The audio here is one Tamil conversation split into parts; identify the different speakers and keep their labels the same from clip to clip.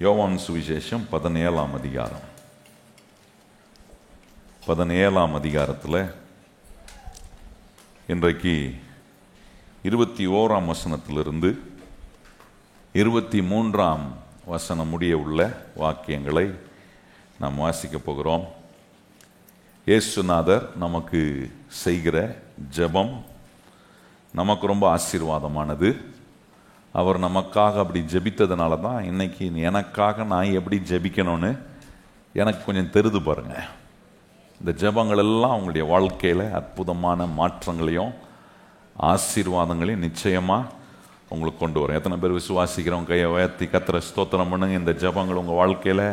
Speaker 1: யோவான் சுவிசேஷம் 17ஆம் அதிகாரம். 17ஆம் அதிகாரத்தில் இன்றைக்கு 21ஆம் வசனத்திலிருந்து 23ஆம் வசனம் முடிய உள்ள வாக்கியங்களை நாம் வாசிக்கப் போகிறோம். இயேசுநாதர் நமக்கு செய்கிற ஜெபம் நமக்கு ரொம்ப ஆசீர்வாதமானது. அவர் நமக்காக அப்படி ஜெபித்ததுனால தான் இன்னைக்கு எனக்காக நான் எப்படி ஜெபிக்கணும்னு எனக்கு கொஞ்சம் தெரிந்து பாருங்க. இந்த ஜெபங்கள் எல்லாம் உங்களுடைய வாழ்க்கையில் அற்புதமான மாற்றங்களையும் ஆசீர்வாதங்களையும் நிச்சயமாக உங்களுக்கு கொண்டு வரும். எத்தனை பேர் விசுவாசிக்கிறவங்க கையை உயர்த்தி கர்த்தரை ஸ்தோத்திரம் பண்ணுங்க. இந்த ஜெபங்கள் உங்கள் வாழ்க்கையில்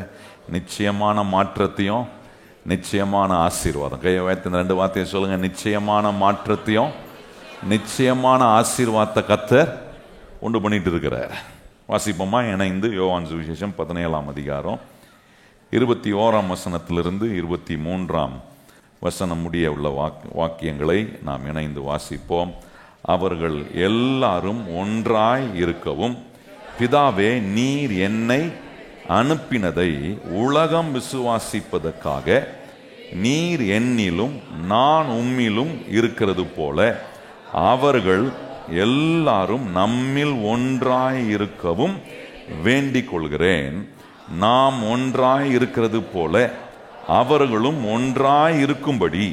Speaker 1: நிச்சயமான மாற்றத்தையும் நிச்சயமான ஆசீர்வாதம். கையை உயர்த்தி இந்த 2 வார்த்தையை சொல்லுங்க. நிச்சயமான மாற்றத்தையும் நிச்சயமான ஆசீர்வாதத்தை கர்த்தர் உண்டு பண்ணிட்டு இருக்கிறார். வாசிப்போமா இணைந்து யோவான் சுவிசேஷம் 17ஆம் அதிகாரம் 21ஆம் வசனத்திலிருந்து 23ஆம் வசனம் முடிய உள்ள வாக்கியங்களை நாம் இணைந்து வாசிப்போம். அவர்கள் எல்லாரும் ஒன்றாய் இருக்கவும், பிதாவே நீர் என்னை அனுப்பினதை உலகம் விசுவாசிப்பதற்காக நீர் என்னிலும் நான் உம்மிலும் இருக்கிறது போல அவர்கள் எல்லாரும் நம்மில் ஒன்றாய் இருக்கவும் வேண்டிக் கொள்கிறேன். நாம் ஒன்றாய் இருக்கிறது போல அவர்களும் ஒன்றாய் இருக்கும்படி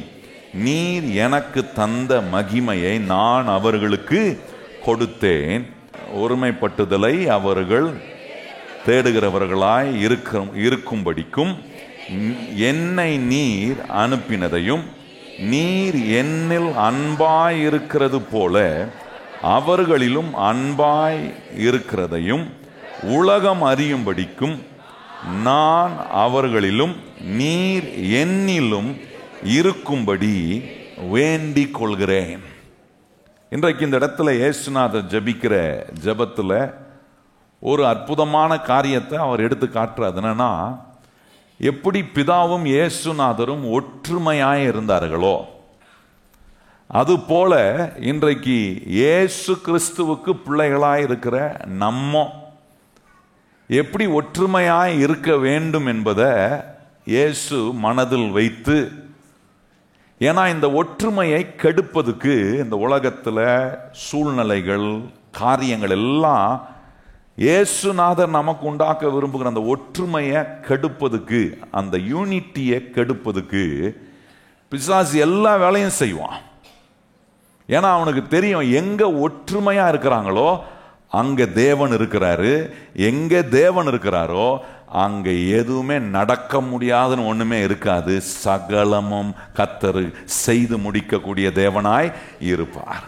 Speaker 1: நீர் எனக்கு தந்த மகிமையை நான் அவர்களுக்கு கொடுத்தேன். ஒருமைப்பட்டுதலை அவர்கள் தேடுகிறவர்களாய் இருக்கும்படிக்கும் என்னை நீர் அனுப்பினதையும் நீர் என்னில் அன்பாய் இருக்கிறது போல அவர்களிலும் அன்பாய் இருக்கிறதையும் உலகம் அறியும்படிக்கும் நான் அவர்களிலும் நீர் என்னிலும் இருக்கும்படி வேண்டிக் கொள்கிறேன். இன்றைக்கு இந்த இடத்துல இயேசுநாதர் ஜெபிக்கிற ஜெபத்தில் ஒரு அற்புதமான காரியத்தை அவர் எடுத்து காட்டுறார். என்னன்னா, எப்படி பிதாவும் இயேசுநாதரும் ஒற்றுமையாய் இருந்தார்களோ அதுபோல இன்றைக்கு இயேசு கிறிஸ்துவுக்கு பிள்ளைகளாய் இருக்கிற நம்ம எப்படி ஒற்றுமையாய் இருக்க வேண்டும் என்பதை இயேசு மனதில் வைத்து, ஏன்னா இந்த ஒற்றுமையை கெடுப்பதுக்கு இந்த உலகத்தில் சூழ்நிலைகள் காரியங்கள் எல்லாம் இயேசுநாதர் நமக்கு உண்டாக்க விரும்புகிற அந்த ஒற்றுமையை கெடுப்பதுக்கு, அந்த யூனிட்டியை கெடுப்பதுக்கு பிசாசு எல்லா வேலையும் செய்வான். ஏன்னா அவனுக்கு தெரியும் எங்க ஒற்றுமையா இருக்கிறாங்களோ அங்க தேவன் இருக்கிறாரு, எங்க தேவன் இருக்கிறாரோ அங்க எதுவுமே நடக்க முடியாதுன்னு ஒண்ணுமே இருக்காது. சகலமும் கர்த்தர் செய்து முடிக்கக்கூடிய தேவனாய் இருப்பார்.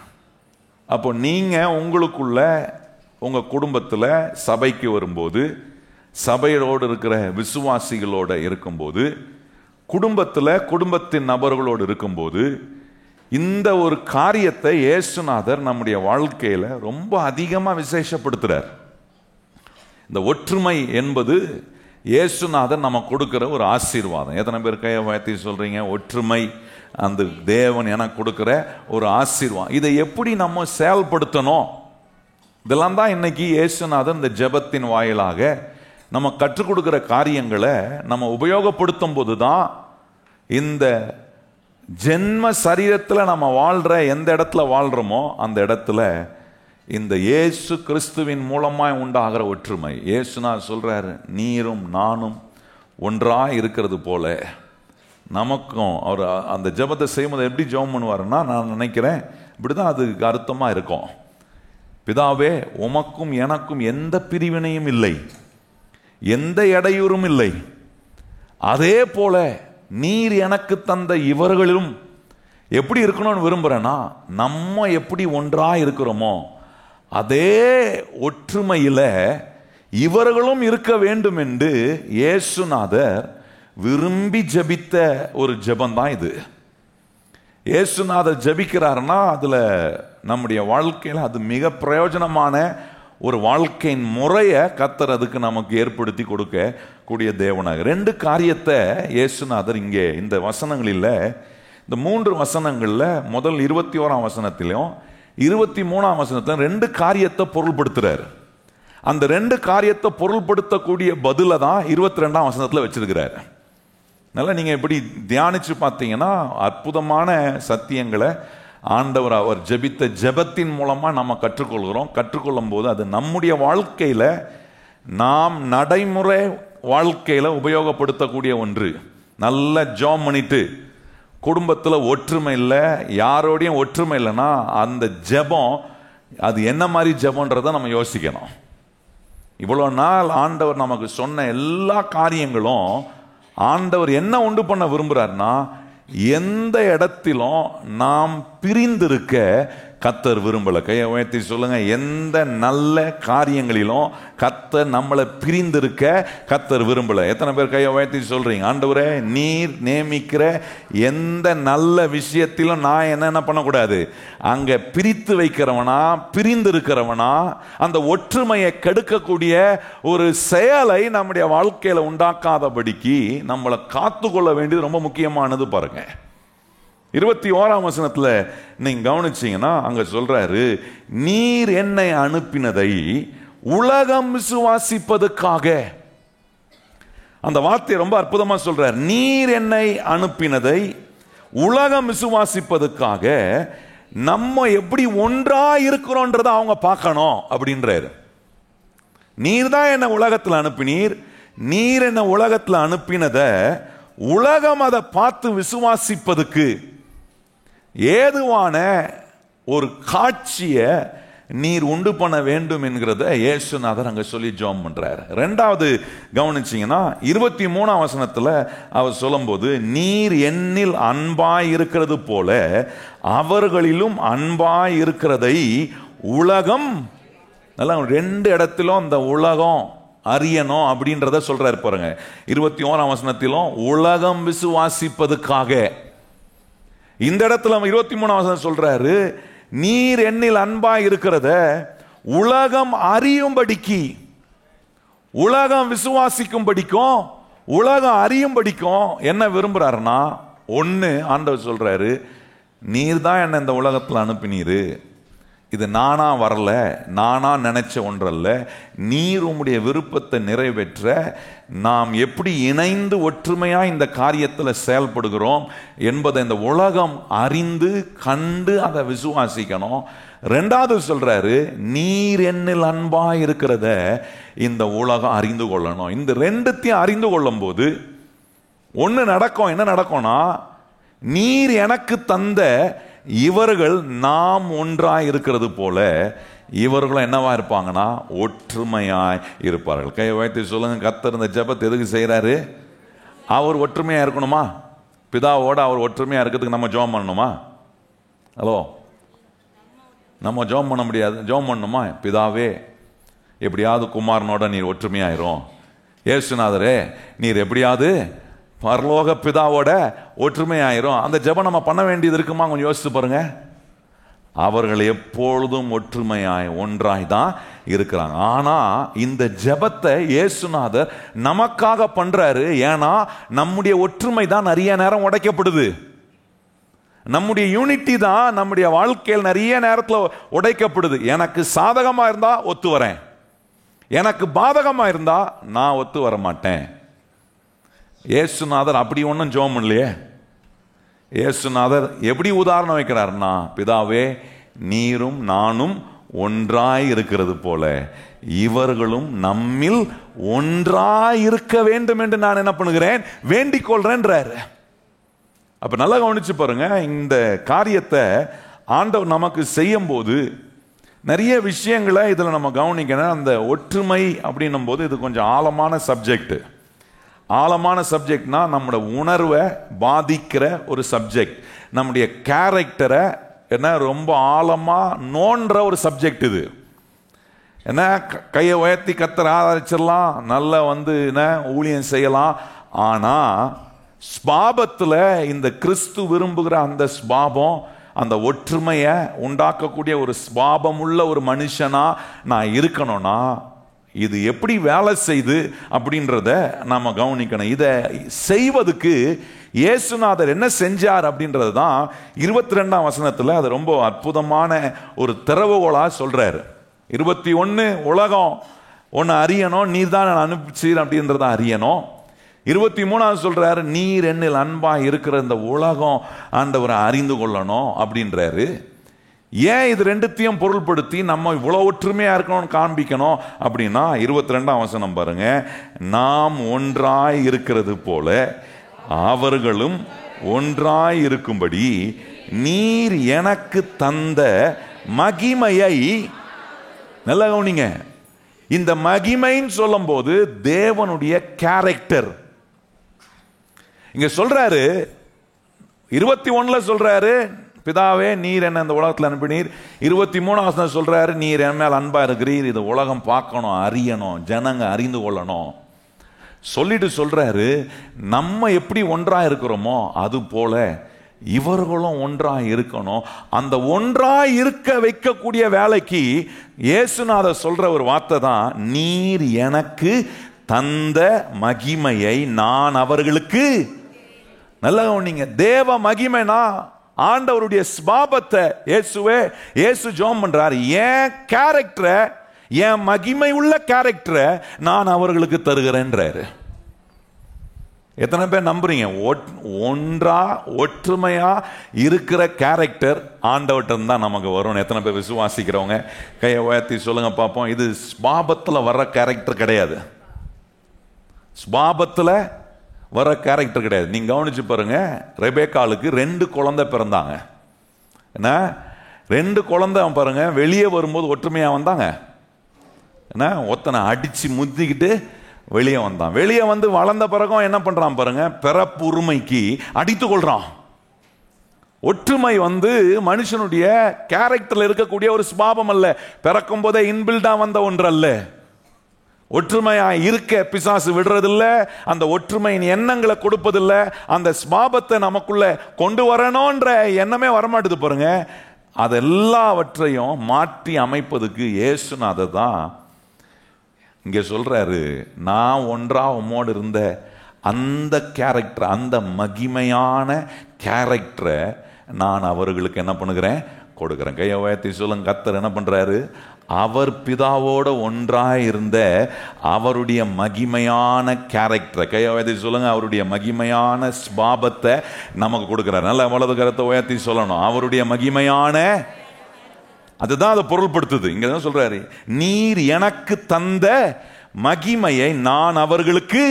Speaker 1: அப்போ நீங்க உங்களுக்குள்ள உங்க குடும்பத்துல சபைக்கு வரும்போது, சபையோடு இருக்கிற விசுவாசிகளோட இருக்கும்போது, குடும்பத்தின் நபர்களோடு இருக்கும்போது, இந்த ஒரு காரியத்தை இயேசுநாதர் நம்முடைய வாழ்க்கையில ரொம்ப அதிகமா விசேஷப்படுத்துறார். இந்த ஒற்றுமை என்பது இயேசுநாதர் நம்ம கொடுக்கிற ஒரு ஆசீர்வாதம். எத்தனை பேர் கையை உயர்த்தி சொல்றீங்க? ஒற்றுமை அந்த தேவன் எனக்கு கொடுக்கிற ஒரு ஆசீர்வாதம். இதை எப்படி நம்ம செயல்படுத்தணும், இதெல்லாம் தான் இன்னைக்கு இயேசுநாதர் இந்த ஜெபத்தின் வாயிலாக நம்ம கற்றுக் கொடுக்கிற காரியங்களை நம்ம உபயோகப்படுத்தும் போது தான் இந்த ஜென்ம சரீரத்தில் நம்ம வாழ்ற எந்த இடத்துல வாழ்றோமோ அந்த இடத்துல இந்த இயேசு கிறிஸ்துவின் மூலமாய் உண்டாகிற ஒற்றுமை. இயேசுநாதர் சொல்றாரு, நீரும் நானும் ஒன்றாய் இருக்கிறது போல நமக்கும். அவர் அந்த ஜெபத்தை செய்யும்போது எப்படி ஜெபம் பண்ணுவாருன்னா, நான் நினைக்கிறேன் இப்படிதான் அதுக்கு அர்த்தமா இருக்கும். பிதாவே உமக்கும் எனக்கும் எந்த பிரிவினையும் இல்லை, எந்த இடையூறும் இல்லை. அதே போல நீர் எனக்கு தந்த இவர்களிலும் எப்படி இருக்கணும்னு விரும்புறேன்னா, நம்ம எப்படி ஒன்றா இருக்கிறோமோ அதே ஒற்றுமையில இவர்களும் இருக்க வேண்டும் என்று இயேசுநாதர் விரும்பி ஜெபித்த ஒரு ஜெபம் தான் இது. இயேசுநாதர் ஜெபிக்கிறாருன்னா அதுல நம்முடைய வாழ்க்கையில் அது மிக பிரயோஜனமான ஒரு வாழ்க்கையின் முறையை கர்த்தர் அதுக்கு நமக்கு ஏற்படுத்தி கொடுக்க கூடிய தேவனாக. 2 காரியத்தை இயேசுநாதர் இங்கே இந்த வசனங்களில், இந்த 3 வசனங்கள்ல முதல் 21ஆம் வசனத்திலும் 23ஆம் வசனத்திலும் 2 காரியத்தை பொருள்படுத்துறாரு. அந்த ரெண்டு காரியத்தை பொருள்படுத்தக்கூடிய பதில தான் 22ஆம் வசனத்துல வச்சிருக்கிறார். நல்லா நீங்க இப்படி தியானிச்சு பார்த்தீங்கன்னா அற்புதமான சத்தியங்களை ஆண்டவர் அவர் ஜெபித்த ஜெபத்தின் மூலமா நம்ம கற்றுக்கொள்கிறோம். கற்றுக்கொள்ளும் போது அது நம்முடைய வாழ்க்கையில நாம் நடைமுறை வாழ்க்கையில உபயோகப்படுத்தக்கூடிய ஒன்று. நல்ல ஜெபம் பண்ணிட்டு குடும்பத்தில் ஒற்றுமை இல்லை, யாரோடையும் ஒற்றுமை இல்லைன்னா அந்த ஜெபம் அது என்ன மாதிரி ஜெபம்ன்றதை நம்ம யோசிக்கணும். இவ்வளோ நாள் ஆண்டவர் நமக்கு சொன்ன எல்லா காரியங்களும் ஆண்டவர் என்ன உண்டு பண்ண விரும்புகிறார்னா, எந்த இடத்திலும் நாம் பிரிந்திருக்க கர்த்தர் விரும்பல. கையை உயர்த்தி சொல்லுங்க, எந்த நல்ல காரியங்களிலும் கர்த்தர் நம்மளை பிரிந்திருக்க கர்த்தர் விரும்பல. எத்தனை பேர் கையை உயர்த்தி சொல்றீங்க, ஆண்டவரே நீர் நியமிக்கிற எந்த நல்ல விஷயத்திலும் நான் என்ன பண்ணக்கூடாது, அங்க பிரித்து வைக்கிறவனா பிரிந்திருக்கிறவனா அந்த ஒற்றுமையை கெடுக்கக்கூடிய ஒரு செயலை நம்முடைய வாழ்க்கையில உண்டாக்காதபடிக்கு நம்மளை காத்துக்கொள்ள வேண்டியது ரொம்ப முக்கியமானது. பாருங்க 21ஆம் வசனத்துல நீங்க கவனிச்சீங்கன்னா அங்க சொல்றாரு, நீர் என்னை அனுப்பினதை உலகம் விசுவாசிப்பதற்காக. அந்த வார்த்தை ரொம்ப அற்புதமா சொல்றார். நீர் என்னை அனுப்பினதை உலகம் விசுவாசிப்பதற்காக நம்ம எப்படி ஒன்றா இருக்கிறோன்றதை அவங்க பார்க்கணும் அப்படின்றாரு. நீர் தான் என்ன உலகத்தில் அனுப்பினீர், நீர் என்ன உலகத்தில் அனுப்பினத உலகம் அதை பார்த்து விசுவாசிப்பதுக்கு ஏதுவான ஒரு காட்சியை நீர் உண்டு பண்ண வேண்டும் என்கிறத இயேசுநாதர் அங்க சொல்லி ஜெபம் பண்றாரு. ரெண்டாவது கவனிச்சீங்கன்னா 23ஆம் வசனத்துல அவர் சொல்லும்போது, நீர் என்னில் அன்பாய் இருக்கிறது போல அவர்களிலும் அன்பாய் இருக்கிறதை உலகம், நல்லா ரெண்டு இடத்திலும் அந்த உலகம் அறியணும் அப்படின்றத சொல்றாரு பாருங்க. 21ஆம் வசனத்திலும் உலகம் விசுவாசிப்பதுக்காக, இந்த இடத்துல 23ஆம் வசனம் சொல்றாரு, நீர் என்னில் அன்பாய் இருக்கிறத உலகம் அறியும்படிக்கு, உலகம் விசுவாசிக்கும்படிக்கும் உலகம் அறியும்படிக்கும் என்ன விரும்புறாருன்னா, ஒன்னு ஆண்டவர் சொல்றாரு, நீர் தான் என்ன இந்த உலகத்தில் அனுப்பினீரு, இது நானா வரல, நானா நினைச்ச ஒன்றல்ல, நீர் உம்முடைய விருப்பத்தை நிறைவேற்ற நாம் எப்படி இணைந்து ஒற்றுமையா இந்த காரியத்தில் செயல்படுகிறோம் என்பதை இந்த உலகம் அறிந்து கண்டு அதை விசுவாசிக்கணும். ரெண்டாவது சொல்றாரு, நீர் என்னில் அன்பா இருக்கிறத இந்த உலகம் அறிந்து கொள்ளணும். இந்த ரெண்டுத்தையும் அறிந்து கொள்ளும் போது ஒன்று நடக்கும். என்ன நடக்கும்னா, நீர் எனக்கு தந்த இவர்கள் நாம் ஒன்றாய் இருக்கிறது போல இவர்களும் என்னவா இருப்பாங்கன்னா ஒற்றுமையாய் இருப்பார்கள். கையை வைத்து சொல்லுங்க, கர்த்தர் இந்த ஜெபத்தை எதுக்கு செய்யறாரு? அவர் ஒற்றுமையா இருக்கணுமா? பிதாவோட அவர் ஒற்றுமையா இருக்கிறதுக்கு நம்ம ஜெபம் பண்ணணுமா? ஹலோ, நம்ம ஜெபம் பண்ண முடியாது. ஜெபம் பண்ணணுமா? பிதாவே எப்படியாவது குமாரனோட நீர் ஒற்றுமையாயிரும், இயேசுநாதரே நீர் எப்படியாவது பரலோக பிதாவோட ஒற்றுமையாயிரும். அந்த ஜெபம் நம்ம பண்ண வேண்டியது இருக்குமா? கொஞ்சம் யோசிச்சு பாருங்க. அவர்கள் எப்பொழுதும் ஒற்றுமையாய் ஒன்றாய் தான் இருக்கிறாங்க. ஆனா இந்த ஜெபத்தை இயேசுநாதர் நமக்காக பண்றாரு. ஏன்னா நம்முடைய ஒற்றுமை தான் நிறைய நேரம் உடைக்கப்படுது. நம்முடைய யூனிட்டி தான் நம்முடைய வாழ்க்கையில் நிறைய நேரத்தில் உடைக்கப்படுது. எனக்கு சாதகமா இருந்தா ஒத்து வரேன், எனக்கு பாதகமா இருந்தா நான் ஒத்து வர மாட்டேன். இயேசுநாதர் அப்படி ஒன்றும் ஜெபம் இல்லையே. இயேசுநாதர் எப்படி உதாரணம் வைக்கிறார்னா, பிதாவே நீரும் நானும் ஒன்றாய் இருக்கிறது போல இவர்களும் நம்மில் ஒன்றாய் இருக்க வேண்டும் என்று நான் என்ன பண்ணுகிறேன், வேண்டிக் கொள்றேன்றாரு. அப்ப நல்லா கவனிச்சு பாருங்க, இந்த காரியத்தை ஆண்டவர் நமக்கு செய்யும் போது நிறைய விஷயங்களை இதுல நம்ம கவனிக்கணும். அந்த ஒற்றுமை அப்படின்னும் போது இது கொஞ்சம் ஆழமான சப்ஜெக்ட். ஆழமான சப்ஜெக்ட்னா நம்முடைய உணர்வை பாதிக்கிற ஒரு சப்ஜெக்ட், நம்முடைய கேரக்டரை என்ன ரொம்ப ஆழமா நோன்ற ஒரு சப்ஜெக்ட் இது. என்ன கையை உயர்த்தி கர்த்தரை ஆதரிச்சிடலாம், நல்ல என்ன ஊழியம் செய்யலாம். ஆனா ஸ்பாபத்துல இந்த கிறிஸ்து விரும்புகிற அந்த ஸ்பாபம், அந்த ஒற்றுமையை உண்டாக்கக்கூடிய ஒரு ஸ்பாபம் உள்ள ஒரு மனுஷனா நான் இருக்கணும்னா இது எப்படி வேலை செய்து அப்படின்றத நாம கவனிக்கணும். இதை செய்வதுக்கு இயேசுநாதர் என்ன செஞ்சார் அப்படின்றது தான் 22ஆம் வசனத்துல அது ரொம்ப அற்புதமான ஒரு திறவுகோலா சொல்றாரு. 21 உலகம் உன்னை அறியணும், நீர் தான் அனுப்பிச்சீர் அப்படின்றத அறியணும். 23 சொல்றாரு, நீர் என்னில் அன்பா இருக்கிற இந்த உலகம் ஆண்டவரை அறிந்து கொள்ளணும் அப்படின்றாரு. ஏன் இது ரெண்டுத்தையும் பொருள்படுத்தி நம்ம இவ்வளவு ஒற்றுமையா இருக்கணும்னு காண்பிக்கணும் அப்படின்னா 22ஆம் வசனம் பாருங்க. நாம் ஒன்றாய் இருக்கிறது போல அவர்களும் ஒன்றாய் இருக்கும்படி நீர் எனக்கு தந்த மகிமையை, நல்லா கவனிங்க, இந்த மகிமைன்னு சொல்லும் போது தேவனுடைய கேரக்டர் இங்க சொல்றாரு. 21 சொல்றாரு, பிதாவே நீர் என்ன இந்த உலகத்தில் அனுப்பினீர். 23 சொல்றாரு, நீர் என் மேல் அன்பா இருக்கிறீர், இது உலகம் பார்க்கணும், அறியணும், ஜனங்க அறிந்து கொள்ளணும் சொல்லிட்டு சொல்றாரு, நம்ம எப்படி ஒன்றா இருக்கிறோமோ அது போல இவர்களும் ஒன்றா இருக்கணும். அந்த ஒன்றா இருக்க வைக்கக்கூடிய வேலைக்கு இயேசுநாதர் சொல்ற ஒரு வார்த்தை தான், நீர் எனக்கு தந்த மகிமையை நான் அவர்களுக்கு. நல்லா கவனிங்க, தேவ மகிமைனா ஆண்டவருடைய ஸ்பாபத்தை இயேசு ஜெபம் பண்றார், என் கேரக்டரை, என் மகிமை உள்ள கேரக்டரை நான் அவர்களுக்கு தருகிறேன்றாரு. எத்தனை பேர் நம்புறீங்க? ஒன்றா ஒற்றுமையா இருக்கிற கேரக்டர் ஆண்டவர்கிட்ட தான் நமக்கு வரும். எத்தனை பேர் விசுவாசிக்கிறவங்க கையை உயர்த்தி சொல்லுங்க பார்ப்போம். இது ஸ்பாபத்தில் வர்ற கேரக்டர் கிடையாது, ஸ்பாபத்தில் வர கேரக்டர் கிடையாது. நீங்க கவனிச்சு பாருங்க, ரெபேக்காளுக்கு 2 குழந்தை பிறந்தாங்க. என்ன 2 குழந்தை பாருங்க, வெளியே வரும்போது ஒற்றுமையா வந்தாங்க. என்ன, ஒத்தனை அடிச்சு முத்திக்கிட்டு வெளியே வந்தான். வெளியே வந்து வளர்ந்த பிறகும் என்ன பண்றான் பாருங்க, பிறப்பு உரிமைக்கு அடித்து கொள்றான். ஒற்றுமை மனுஷனுடைய கேரக்டர்ல இருக்கக்கூடிய ஒரு ஸ்பாபம் அல்ல, பிறக்கும் போதே இன்பில்டா வந்த ஒன்று அல்ல. ஒற்றுமையா இருக்க பிசாசு விடுறதில்ல, அந்த ஒற்றுமையின் எண்ணங்களை கொடுப்பதில்ல, அந்த ஸ்பாபத்தை நமக்குள்ள கொண்டு வரணும்ன்ற எண்ணமே வரமாட்டுது பாருங்க. அதெல்லாவற்றையும் மாற்றி அமைப்பதுக்கு இயேசுநாதர் தான் இங்க சொல்றாரு, நான் ஒன்றா உம்மோடு இருந்த அந்த கேரக்டர், அந்த மகிமையான கேரக்டரை நான் அவர்களுக்கு என்ன பண்ணுகிறேன், கொடுக்கிறேன். கையை உயர்த்தி சொல்லுங்க. கர்த்தர் என்ன பண்றாரு, அவர் பிதாவோட ஒன்றாய் இருந்த அவருடைய மகிமையான கேரக்டரை, கையை உயர்த்தி சொல்லுங்க, அவருடைய மகிமையான ஸ்பாபத்தை நமக்கு கொடுக்கிறார். நல்ல வலது கரத்தை உயர்த்தி சொல்லணும், அவருடைய மகிமையான, அதுதான் அதை பொருள்படுத்துது. இங்க தான் சொல்றாரு, நீர் எனக்கு தந்த மகிமையை நான் அவர்களுக்கு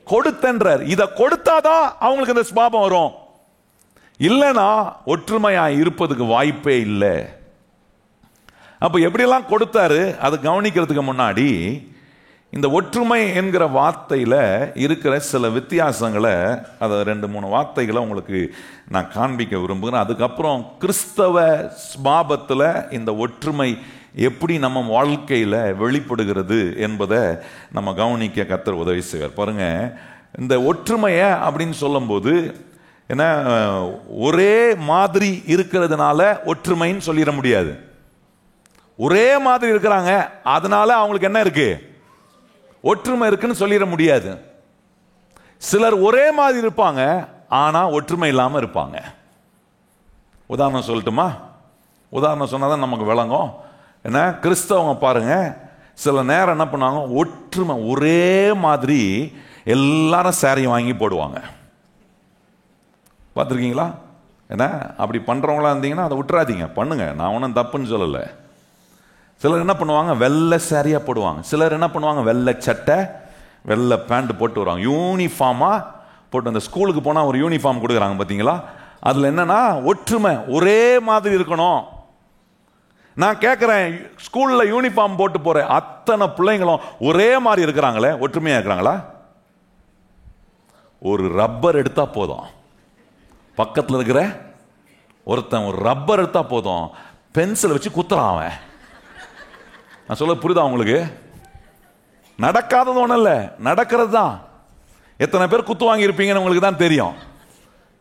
Speaker 1: கொடுத்தன்றார். இதை கொடுத்தாதான் அவங்களுக்கு இந்த ஸ்பாபம் வரும், இல்லைன்னா ஒற்றுமையா இருப்பதுக்கு வாய்ப்பே இல்லை. அப்ப எப்படியெல்லாம் கொடுத்தாரு அதை கவனிக்கிறதுக்கு முன்னாடி இந்த ஒற்றுமை என்கிற வார்த்தையில இருக்கிற சில வித்தியாசங்களை, அதை 2-3 வார்த்தைகளை உங்களுக்கு நான் காண்பிக்க விரும்புகிறேன். அதுக்கப்புறம் கிறிஸ்தவ ஸ்பாபத்தில் இந்த ஒற்றுமை எப்படி நம்ம வாழ்க்கையில் வெளிப்படுகிறது என்பதை நம்ம கவனிக்க கர்த்தர் உதவி செய்வார். பாருங்க, இந்த ஒற்றுமையை அப்படின்னு சொல்லும்போது என்ன, ஒரே மாதிரி இருக்கிறதுனால ஒற்றுமைன்னு சொல்லிட முடியாது. ஒரே மாதிரி இருக்கிறாங்க, அதனால அவங்களுக்கு என்ன இருக்கு, ஒற்றுமை இருக்குன்னு சொல்லிட முடியாது. சிலர் ஒரே மாதிரி இருப்பாங்க, ஆனா ஒற்றுமை இல்லாம இருப்பாங்க. உதாரணம் சொல்லட்டுமா? உதாரணம் சொன்னாதான் நமக்கு விளங்கும். என்ன, கிறிஸ்தவங்க பாருங்க, சில நேரம் என்ன பண்ணுவாங்க, ஒற்றுமை ஒரே மாதிரி எல்லாரும் சாரி வாங்கி போடுவாங்க. பார்த்துருக்கீங்களா? என்ன, அப்படி பண்றவங்களா இருந்தீங்கன்னா அதை விட்டுறாதீங்க, பண்ணுங்க, நான் ஒன்றும் தப்புன்னு சொல்லலை. சிலர் என்ன பண்ணுவாங்க, வெள்ளை சாரியா போடுவாங்க. சிலர் என்ன பண்ணுவாங்க, வெள்ளை சட்டை வெள்ளை பேண்ட் போட்டு வருவாங்க, யூனிஃபார்மா போட்டு. அந்த ஸ்கூலுக்கு போனால் ஒரு யூனிஃபார்ம் கொடுக்குறாங்க பார்த்தீங்களா, அதில் என்னன்னா ஒற்றுமை ஒரே மாதிரி இருக்கணும். நான் கேட்குறேன், ஸ்கூலில் யூனிஃபார்ம் போட்டு போற அத்தனை பிள்ளைங்களும் ஒரே மாதிரி இருக்கிறாங்களே, ஒற்றுமையாக இருக்கிறாங்களா? ஒரு ரப்பர் எடுத்தா போதும், பக்கத்தில் இருக்கிற ஒருத்தன் ஒரு ரப்பர் எடுத்தா போதும், பென்சிலை வச்சு குத்துறான் அவன். நான் சொல்ல புரியுதா உங்களுக்கு? நடக்காதது ஒன்றும் இல்லை, நடக்கிறது தான். எத்தனை பேர் குத்து வாங்கி இருப்பீங்கன்னு உங்களுக்கு தான் தெரியும்.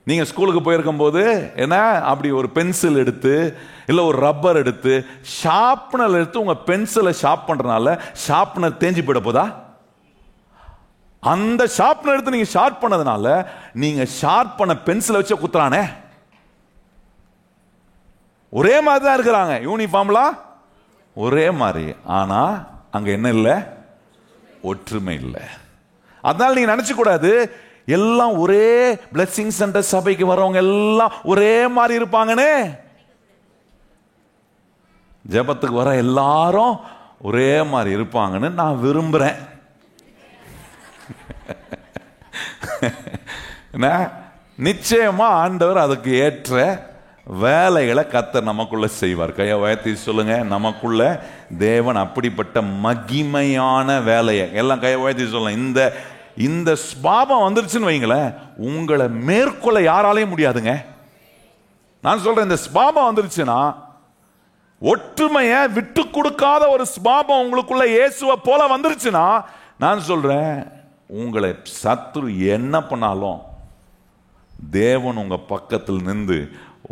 Speaker 1: நீங்கள் ஸ்கூலுக்கு போயிருக்கும் போது என்ன, அப்படி ஒரு பென்சில் எடுத்து இல்லை ஒரு ரப்பர் எடுத்து ஷார்ப்னர் எடுத்து உங்கள் பென்சிலை ஷார்ப் பண்ணுறதுனால ஷார்ப்னர் தேஞ்சு போயிட போதா? அந்த ஷார்ப்னர் எடுத்து நீங்கள் ஷார்ப் பண்ணதுனால நீங்கள் ஷார்ப் பண்ண பென்சிலை வச்சு குத்துறானே. ஒரே மாதிரி தான் இருக்கிறாங்க, யூனிஃபார்ம்லாம் ஒரே மாதிரி, ஆனா அங்க என்ன இல்லை? ஒற்றுமை இல்லை. அதனால நீங்க நினைச்சு கூடாது எல்லாம் ஒரே பிளெஸிங் சென்டர் சபைக்கு வரவங்க எல்லாம் ஒரே மாதிரி இருப்பாங்கன்னு. ஜெபத்துக்கு வர எல்லாரும் ஒரே மாதிரி இருப்பாங்கன்னு நான் விரும்புறேன். நிச்சயமா ஆண்டவர் அதுக்கு ஏற்ற வேலைகளை கர்த்தர் நமக்குள்ள செய்வார். கையை உயர்த்தி சொல்லுங்க, நமக்குள்ள தேவன் அப்படிப்பட்ட மகிமையான வேலையை எல்லாம் கையை உயர்த்தி சொல்லுங்க. இந்த ஸ்பாபம் வந்துருச்சுன்னு வைங்களேன், உங்களை மேற்கொள்ள யாராலையும் முடியாதுங்க. நான் சொல்றேன், இந்த ஸ்பாபம் வந்துருச்சுன்னா, ஒற்றுமையை விட்டு கொடுக்காத ஒரு ஸ்பாபம் உங்களுக்குள்ள இயேசுவை போல வந்துருச்சுன்னா, நான் சொல்றேன், உங்களை சத்துரு என்ன பண்ணாலும் தேவன் உங்க பக்கத்தில் நின்று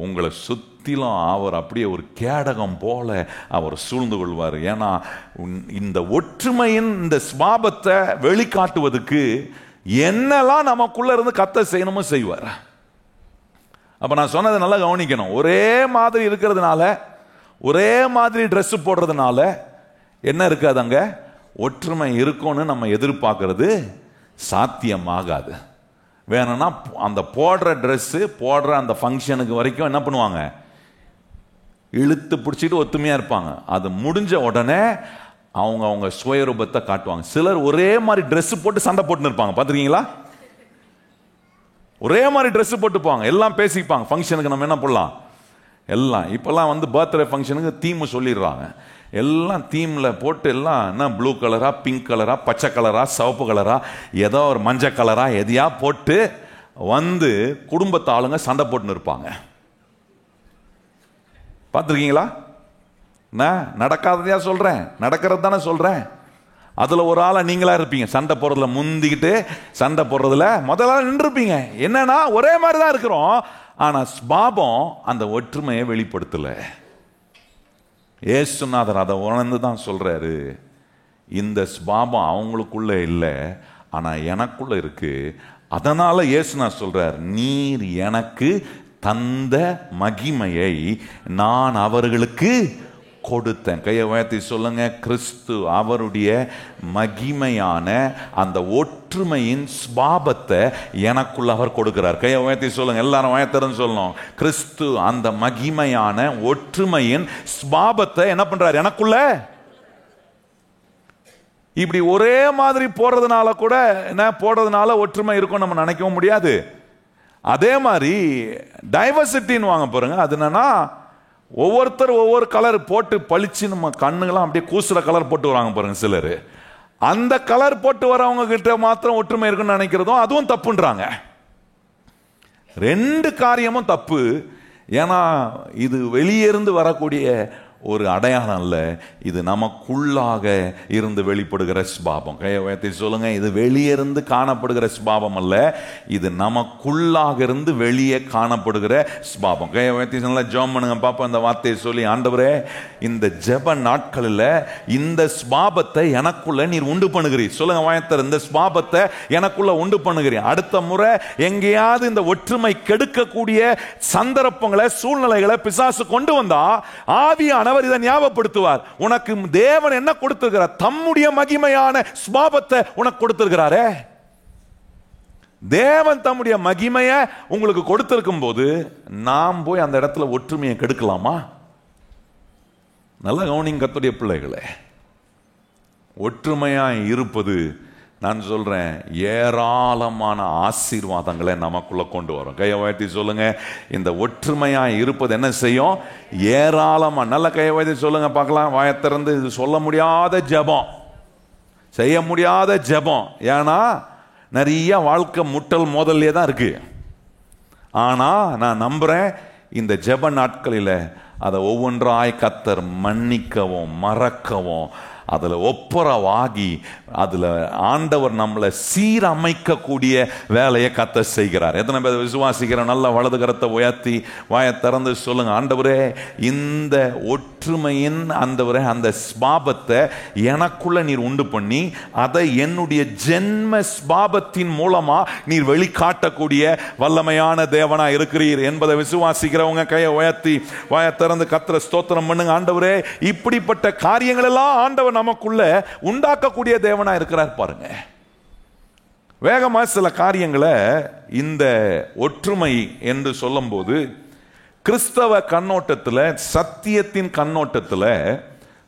Speaker 1: உங்களை சுத்திலும் அவர் அப்படியே ஒரு கேடகம் போல அவர் சூழ்ந்து கொள்வார். ஏன்னா இந்த ஒற்றுமையின் இந்த ஸ்வாபத்தை வெளிக்காட்டுவதற்கு என்னெல்லாம் நமக்குள்ள இருந்து கர்த்தர் செய்யணுமோ செய்வார். அப்ப நான் சொன்னதை நல்லா கவனிக்கணும். ஒரே மாதிரி இருக்கிறதுனால, ஒரே மாதிரி ட்ரெஸ் போடுறதுனால என்ன இருக்காது, அங்க ஒற்றுமை இருக்கும்னு நம்ம எதிர்பார்க்கறது சாத்தியமாகாது. வேணும்னா அந்த போடுற ட்ரெஸ்ஸு போடுற அந்த ஃபங்க்ஷனுக்கு வரைக்கும் என்ன பண்ணுவாங்க, இழுத்து பிடிச்சிட்டு ஒத்துமையாக இருப்பாங்க. அது முடிஞ்ச உடனே அவங்க சுயரூபத்தை காட்டுவாங்க. சிலர் ஒரே மாதிரி ட்ரெஸ் போட்டு சண்டை போட்டுன்னு இருப்பாங்க, பார்த்துருக்கீங்களா? ஒரே மாதிரி ட்ரெஸ் போட்டுப்பாங்க, எல்லாம் பேசிப்பாங்க. ஃபங்க்ஷனுக்கு நம்ம என்ன பண்ணலாம், எல்லாம் இப்போல்லாம் பர்த்டே ஃபங்க்ஷனுக்கு தீம் சொல்லிடுறாங்க. எல்லாம் தீமில் போட்டு எல்லாம் என்ன ப்ளூ கலரா, பிங்க் கலரா, பச்சை கலரா, சிவப்பு கலரா, ஏதோ ஒரு மஞ்சள் கலரா எதையா போட்டு குடும்பத்து ஆளுங்க சண்டை போட்டுன்னு இருப்பாங்க. பார்த்துருக்கீங்களா? நான் நடக்காததையா சொல்றேன், நடக்கிறது தானே சொல்றேன். அதுல ஒரு ஆளா நீங்களா இருப்பீங்க, சண்டை போடுறதுல முந்திக்கிட்டு சண்டை போடுறதுல முதல்ல நின்று இருப்பீங்க. என்னன்னா ஒரே மாதிரி தான் இருக்கிறோம், ஆனா ஸ்பாபம் அந்த ஒற்றுமையை வெளிப்படுத்தல. இயேசுநாதர் அதை உணர்ந்து தான் சொல்றாரு, இந்த ஸ்பாபம் அவங்களுக்குள்ள இல்லை, ஆனா எனக்குள்ள இருக்கு. அதனால இயேசுநாதர் சொல்றார், நீர் எனக்கு தந்த மகிமையை நான் அவர்களுக்கு கொடுத்தேன். கையை உயர்த்தி சொல்லுங்க, கிறிஸ்து அவருடைய மகிமையான அந்த ஒற்றுமையின் ஸ்பாபத்தை எனக்குள்ள அவர் கொடுக்கிறார். கையை உயர்த்தி சொல்லுங்க, எல்லாரும் உயர்த்தறன்னு சொல்லணும். கிறிஸ்து அந்த மகிமையான ஒற்றுமையின் ஸ்பாபத்தை என்ன பண்றார், எனக்குள்ள. இப்படி ஒரே மாதிரி போறதுனால கூட என்ன போடுறதுனால ஒற்றுமை இருக்கும் நம்ம நினைக்கவும் முடியாது. அதே மாதிரி டைவர்சிட்டின்னு வாங்க பாருங்க, அது என்னன்னா ஒவ்வொருத்தர் ஒவ்வொரு கலர் போட்டு பளிச்சு நம்ம கண்ணுங்களாம் அப்படியே கூசுற கலர் போட்டு வராங்க பாருங்க. சிலர் அந்த கலர் போட்டு வரவங்க கிட்ட மாத்திரம் ஒற்றுமை இருக்குன்னு நினைக்கிறதும் அதுவும் தப்புன்றாங்க. ரெண்டு காரியமும் தப்பு. ஏன்னா இது வெளியே இருந்து வரக்கூடிய ஒரு அடையாளம் அல்ல, இது நமக்குள்ளாக இருந்து வெளிப்படுகிற ஸ்பாபம். கையை உயர்த்தி சொல்லுங்க, இது வெளியே இருந்து காணப்படுகிற ஸ்பாபம் அல்ல, இது நமக்குள்ளாக இருந்து வெளியே காணப்படுகிற ஸ்பாபம். கையை உயர்த்தி நல்லா ஜெபம் பண்ணுங்க பாப்பா. இந்த வார்த்தையை சொல்லி, ஆண்டவரே இந்த ஜெப நாட்களில் இந்த ஸ்பாபத்தை எனக்குள்ள நீர் உண்டு பண்ணுகிறீர். சொல்லுங்க வாயத்தர், இந்த ஸ்பாபத்தை எனக்குள்ள உண்டு பண்ணுகிறீர். அடுத்த முறை எங்கேயாவது இந்த ஒற்றுமை கெடுக்கக்கூடிய சந்தர்ப்பங்களை, சூழ்நிலைகளை பிசாசு கொண்டு வந்தா ஆவியான இதை ஞாபகப்படுத்துவார். உனக்கு தேவன் என்ன கொடுத்திருக்கிறார், தம்முடைய மகிமையான ஸ்பாபத்தை உனக்கு கொடுத்திருக்கிறாரே. தேவன் தம்முடைய மகிமையை உங்களுக்கு கொடுத்திருக்கும் போது நாம் போய் அந்த இடத்துல ஒற்றுமையை கெடுக்கலாமா? நல்லா கவனிங்க கர்த்தருடைய பிள்ளைகளே, ஒற்றுமையா இருப்பது நான் சொல்றேன் ஏராளமான ஆசீர்வாதங்களை நமக்குள்ள கொண்டு வரும். கையை உயர்த்தி சொல்லுங்க, இந்த ஒற்றுமையா இருப்பது என்ன செய்யும், ஏராளமா. நல்ல கையை உயர்த்தி சொல்லுங்க பார்க்கலாம். வாயத்திறந்து, இது சொல்ல முடியாத ஜெபம், செய்ய முடியாத ஜெபம். ஏன்னா நிறைய வாழ்க்கை முட்டல் மோதல்லே தான் இருக்கு. ஆனா நான் நம்புறேன் இந்த ஜெப நாட்களில் அதை ஒவ்வொன்றாய் கர்த்தர் மன்னிக்கவும் மறக்கவும் அதில் ஒப்புரவாகி அதில் ஆண்டவர் நம்மளை சீரமைக்கக்கூடிய வேலையை கர்த்தர் செய்கிறார். எத்தனை பேர் விசுவாசிக்கிற? நல்ல வலது கரத்தை உயர்த்தி வாயை திறந்து சொல்லுங்க, ஆண்டவரே இந்த ஒற்றுமையின் ஆண்டவரே அந்த ஸ்பாபத்தை எனக்குள்ள நீர் உண்டு பண்ணி அதை என்னுடைய ஜென்ம ஸ்பாபத்தின் மூலமா நீர் வெளிக்காட்டக்கூடிய வல்லமையான தேவனா இருக்கிறீர் என்பதை விசுவாசிக்கிறவங்க கையை உயர்த்தி வாயை திறந்து கர்த்தரை ஸ்தோத்திரம் பண்ணுங்க. ஆண்டவரே இப்படிப்பட்ட காரியங்கள் எல்லாம் ஆண்டவர் ஆண்டவர் நமக்குள்ள உண்டாக்கக்கூடிய தேவனா இருக்கிறார் பாருங்க. வேகமா சில காரியங்களை இந்த ஒற்றுமை என்று சொல்லும் போது கிறிஸ்தவ கண்ணோட்டத்தில், சத்தியத்தின் கண்ணோட்டத்தில்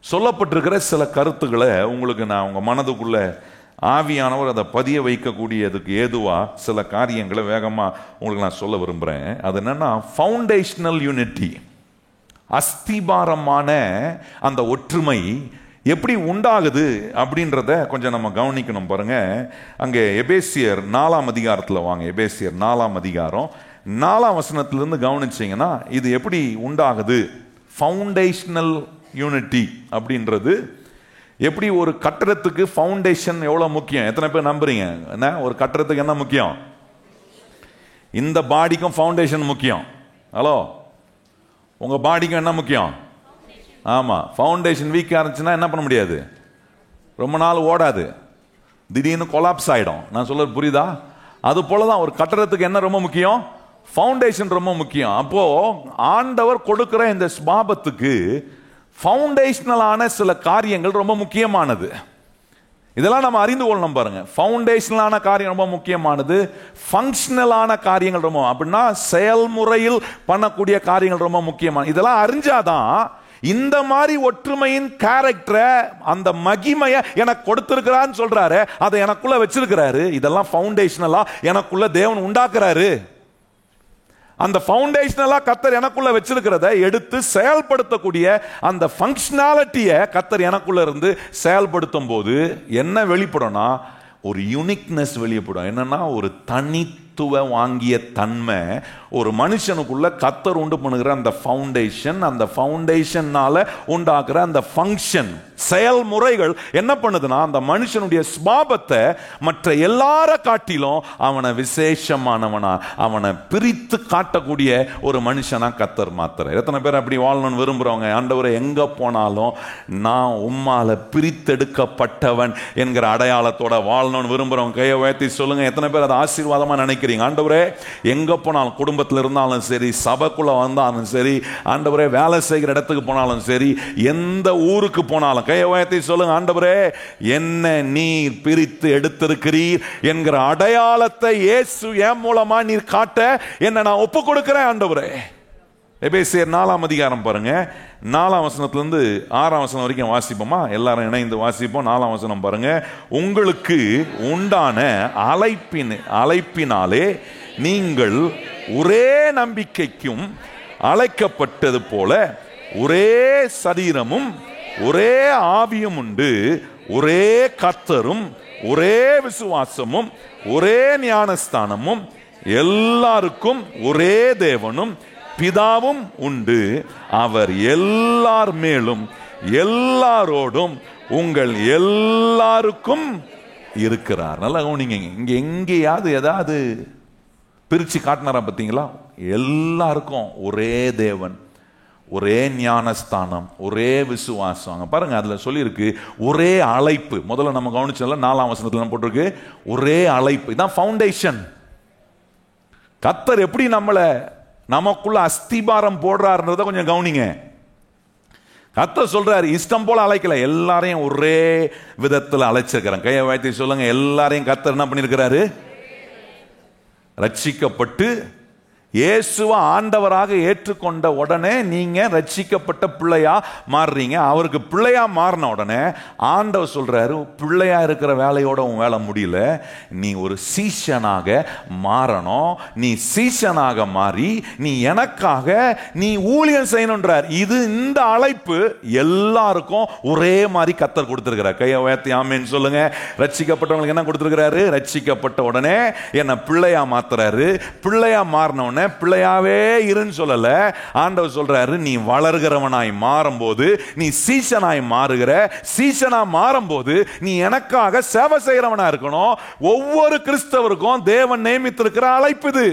Speaker 1: சொல்லப்பட்டிருக்கிற சில கருத்துக்களை உங்களுக்கு நான் உங்க மனதுக்குள்ள ஆவியானவர் அதை பதிய வைக்கக்கூடியதுக்கு ஏதுவா சில காரியங்களை வேகமா உங்களுக்கு நான் சொல்ல விரும்புறேன். அது என்னன்னா, ஃபவுண்டேஷனல் யூனிட்டி, அஸ்திபாரமான அந்த ஒற்றுமை எப்படி உண்டாகுது அப்படின்றத கொஞ்சம் நம்ம கவனிக்கணும் பாருங்க. அங்கே எபேசியர் 4ஆம் அதிகாரத்தில் வாங்க. எபேசியர் 4ஆம் அதிகாரம் 4ஆம் வசனத்திலிருந்து கவனிச்சிங்கன்னா இது எப்படி உண்டாகுது. ஃபவுண்டேஷனல் யூனிட்டி அப்படின்றது எப்படி ஒரு கட்டடத்துக்கு ஃபவுண்டேஷன் எவ்வளோ முக்கியம், எத்தனை பேர் நம்புறீங்க? என்ன ஒரு கட்டடத்துக்கு என்ன முக்கியம்? இந்த பாடிக்கும் ஃபவுண்டேஷன் முக்கியம். ஹலோ, உங்க பாடிக்கும் என்ன முக்கியம்? ஆமா, ஃபவுண்டேஷன் வீக்காக இருந்துச்சுன்னா என்ன பண்ண முடியாது, ரொம்ப நாள் ஓடாது, திடீர்னு கொலாப்ஸ் ஆகிடும். நான் சொல்றது புரியுதா? அது போலதான் ஒரு கட்டடத்துக்கு என்ன ரொம்ப முக்கியம்? ஃபவுண்டேஷன் ரொம்ப முக்கியம். அப்போ ஆண்டவர் கொடுக்கிற இந்த ஸ்பாபத்துக்கு ஃபவுண்டேஷனலான சில காரியங்கள் ரொம்ப முக்கியமானது. இதெல்லாம் நம்ம அறிந்து கொள்ளணும் பாருங்க. ஃபவுண்டேஷனலான காரியம் ரொம்ப முக்கியமானது, ஃபங்க்ஷனலான காரியங்கள் ரொம்ப, அப்படின்னா செயல்முறையில் பண்ணக்கூடிய காரியங்கள் ரொம்ப முக்கியமான. இதெல்லாம் அறிஞ்சாதான் இந்த மாதிரி ஒற்றுமையின் கேரக்டரை, அந்த மகிமையை எனக்கு கொடுத்திருக்கிறான்னு சொல்றாரு, அதை எனக்குள்ள வச்சிருக்கிறாரு. இதெல்லாம் ஃபவுண்டேஷனலா எனக்குள்ள தேவன் உண்டாக்குறாரு. அந்த ஃபவுண்டேஷனலா கர்த்தர் எனக்குள்ள வச்சிருக்கிறத எடுத்து செயல்படுத்தக்கூடிய அந்த ஃபங்க்ஷனாலிட்டியை கர்த்தர் எனக்குள்ள இருந்து செயல்படுத்தும் போது என்ன வெளிப்படும்னா, ஒரு யூனிக்னஸ் வெளிப்படும். என்னன்னா, ஒரு தனித்துவ வாங்கிய தன்மை ஒரு மனுஷனுக்குள்ள கர்த்தர் உண்டு பண்ணுகிற அந்த ஃபவுண்டேஷன், அந்த ஃபவுண்டேஷனால உண்டாக்குற அந்த ஃபங்க்ஷன், செயல்முறைகள் என்ன பண்ணுதுன்னா, அந்த மனுஷனுடைய ஸ்பாபத்தை மற்ற எல்லார காட்டிலும் அவனை விசேஷமானவனா, அவனை பிரித்து காட்டக்கூடிய ஒரு மனுஷனா கர்த்தர் மாத்துற. எத்தனை பேர் அப்படி வாழணும்னு விரும்புறவங்க? ஆண்டவரை எங்க போனாலும் நான் உம்மால பிரித்தெடுக்கப்பட்டவன் என்கிற அடையாளத்தோட வாழணும்னு விரும்புறவங்க கையை உயர்த்தி சொல்லுங்க. எத்தனை பேர் அதை ஆசீர்வாதமா நினைக்கிறீங்க? ஆண்டவரே, எங்க போனாலும், குடும்பத்தில் இருந்தாலும் சரி, சபைக்குள்ள வந்தாலும் சரி, ஆண்டவரே வேலை செய்கிற இடத்துக்கு போனாலும் சரி, எந்த ஊருக்கு போனாலும் கையை உயர்த்தி சொல்லுங்க, ஆண்டவரே என்ன நீர் பிரித்து எடுத்திருக்கிறீர் என்கிற அடையாளத்தை இயேசு என் மூலமா நீர் காட்ட என்ன நான் ஒப்பு கொடுக்கிறேன் ஆண்டவரே. எபேசியர் 4ஆம் அதிகாரம் பாருங்க, 4ஆம் வசனத்திலிருந்து 6ஆம் வசனம் வரைக்கும் வாசிப்போமா? எல்லாரும் இணைந்து வாசிப்போம். 4ஆம் வசனம் பாருங்க. உங்களுக்கு உண்டான அழைப்பினாலே நீங்கள் ஒரே நம்பிக்கைக்கும் அழைக்கப்பட்டது போல ஒரே சரீரமும் ஒரே ஆவியும் உண்டு, ஒரே கர்த்தரும் ஒரே விசுவாசமும் ஒரே ஞானஸ்தானமும் எல்லாருக்கும் ஒரே தேவனும் பிதாவும் உண்டு, அவர் எல்லார் மேலும் எல்லாரோடும் உங்கள் எல்லாருக்கும் இருக்கிறார். நல்லா கவனிங்க. இங்க எங்கேயாவது ஏதாவது பிரிச்சு காட்டினாரா பார்த்தீங்களா? எல்லாருக்கும் ஒரே தேவன், ஒரே ஞானஸ்தானம், ஒரே விசுவாசம். அங்க பாருங்க, அதுல சொல்லியிருக்கு ஒரே அழைப்பு. முதல்ல நம்ம கவனிச்சோம்ல, 4ஆம் வசனத்துல போட்டிருக்கு ஒரே அழைப்பு. இதான் ஃபவுண்டேஷன். கர்த்தர் எப்படி நமக்குள்ள அஸ்திபாரம் போடுறாருன்றத கொஞ்சம் கவனிங்க. கர்த்தர் சொல்றாரு, இஷ்டம் போல அழைக்கல, எல்லாரையும் ஒரே விதத்தில் அழைச்சிருக்கிறேன். கையை வாய்த்தி சொல்லுங்க, எல்லாரையும் கர்த்தர் என்ன பண்ணிருக்கிறாரு? ரட்சிக்கப்பட்டு இயேசுவை ஆண்டவராக ஏற்றுக்கொண்ட உடனே நீங்க ரட்சிக்கப்பட்ட பிள்ளையா மாறுறீங்க. அவருக்கு பிள்ளையா மாறின உடனே ஆண்டவர் சொல்றாரு, பிள்ளையா இருக்கிற வேலையோட உன் வேலை முடியல, நீ ஒரு சீஷனாக மாறணும். நீ சீஷனாக மாறி நீ எனக்காக நீ ஊழியம் செய்யணும்ன்றார். இந்த அழைப்பு எல்லாருக்கும் ஒரே மாதிரி கர்த்தர் கொடுத்திருக்கிறார். கையை உயர்த்தி ஆமென் சொல்லுங்க. ரட்சிக்கப்பட்டவங்களுக்கு என்ன கொடுத்திருக்கிறாரு? ரட்சிக்கப்பட்ட உடனே என்ன பிள்ளையா மாத்துறாரு. பிள்ளையா மாறின உடனே பிள்ளையாவே இருன்னு சொல்லல, ஆண்டவர் சொல்றாரு, நீ வளர்கிறவனாய் மாறும்போது, நீ சீசனாய் மாறுகிற, சீசனா மாறும்போது நீ எனக்காக சேவை செய்யறவனா இருக்கணும். ஒவ்வொரு கிறிஸ்தவருக்கும் தேவன் நியமித்திருக்கிற அழைப்பு இது.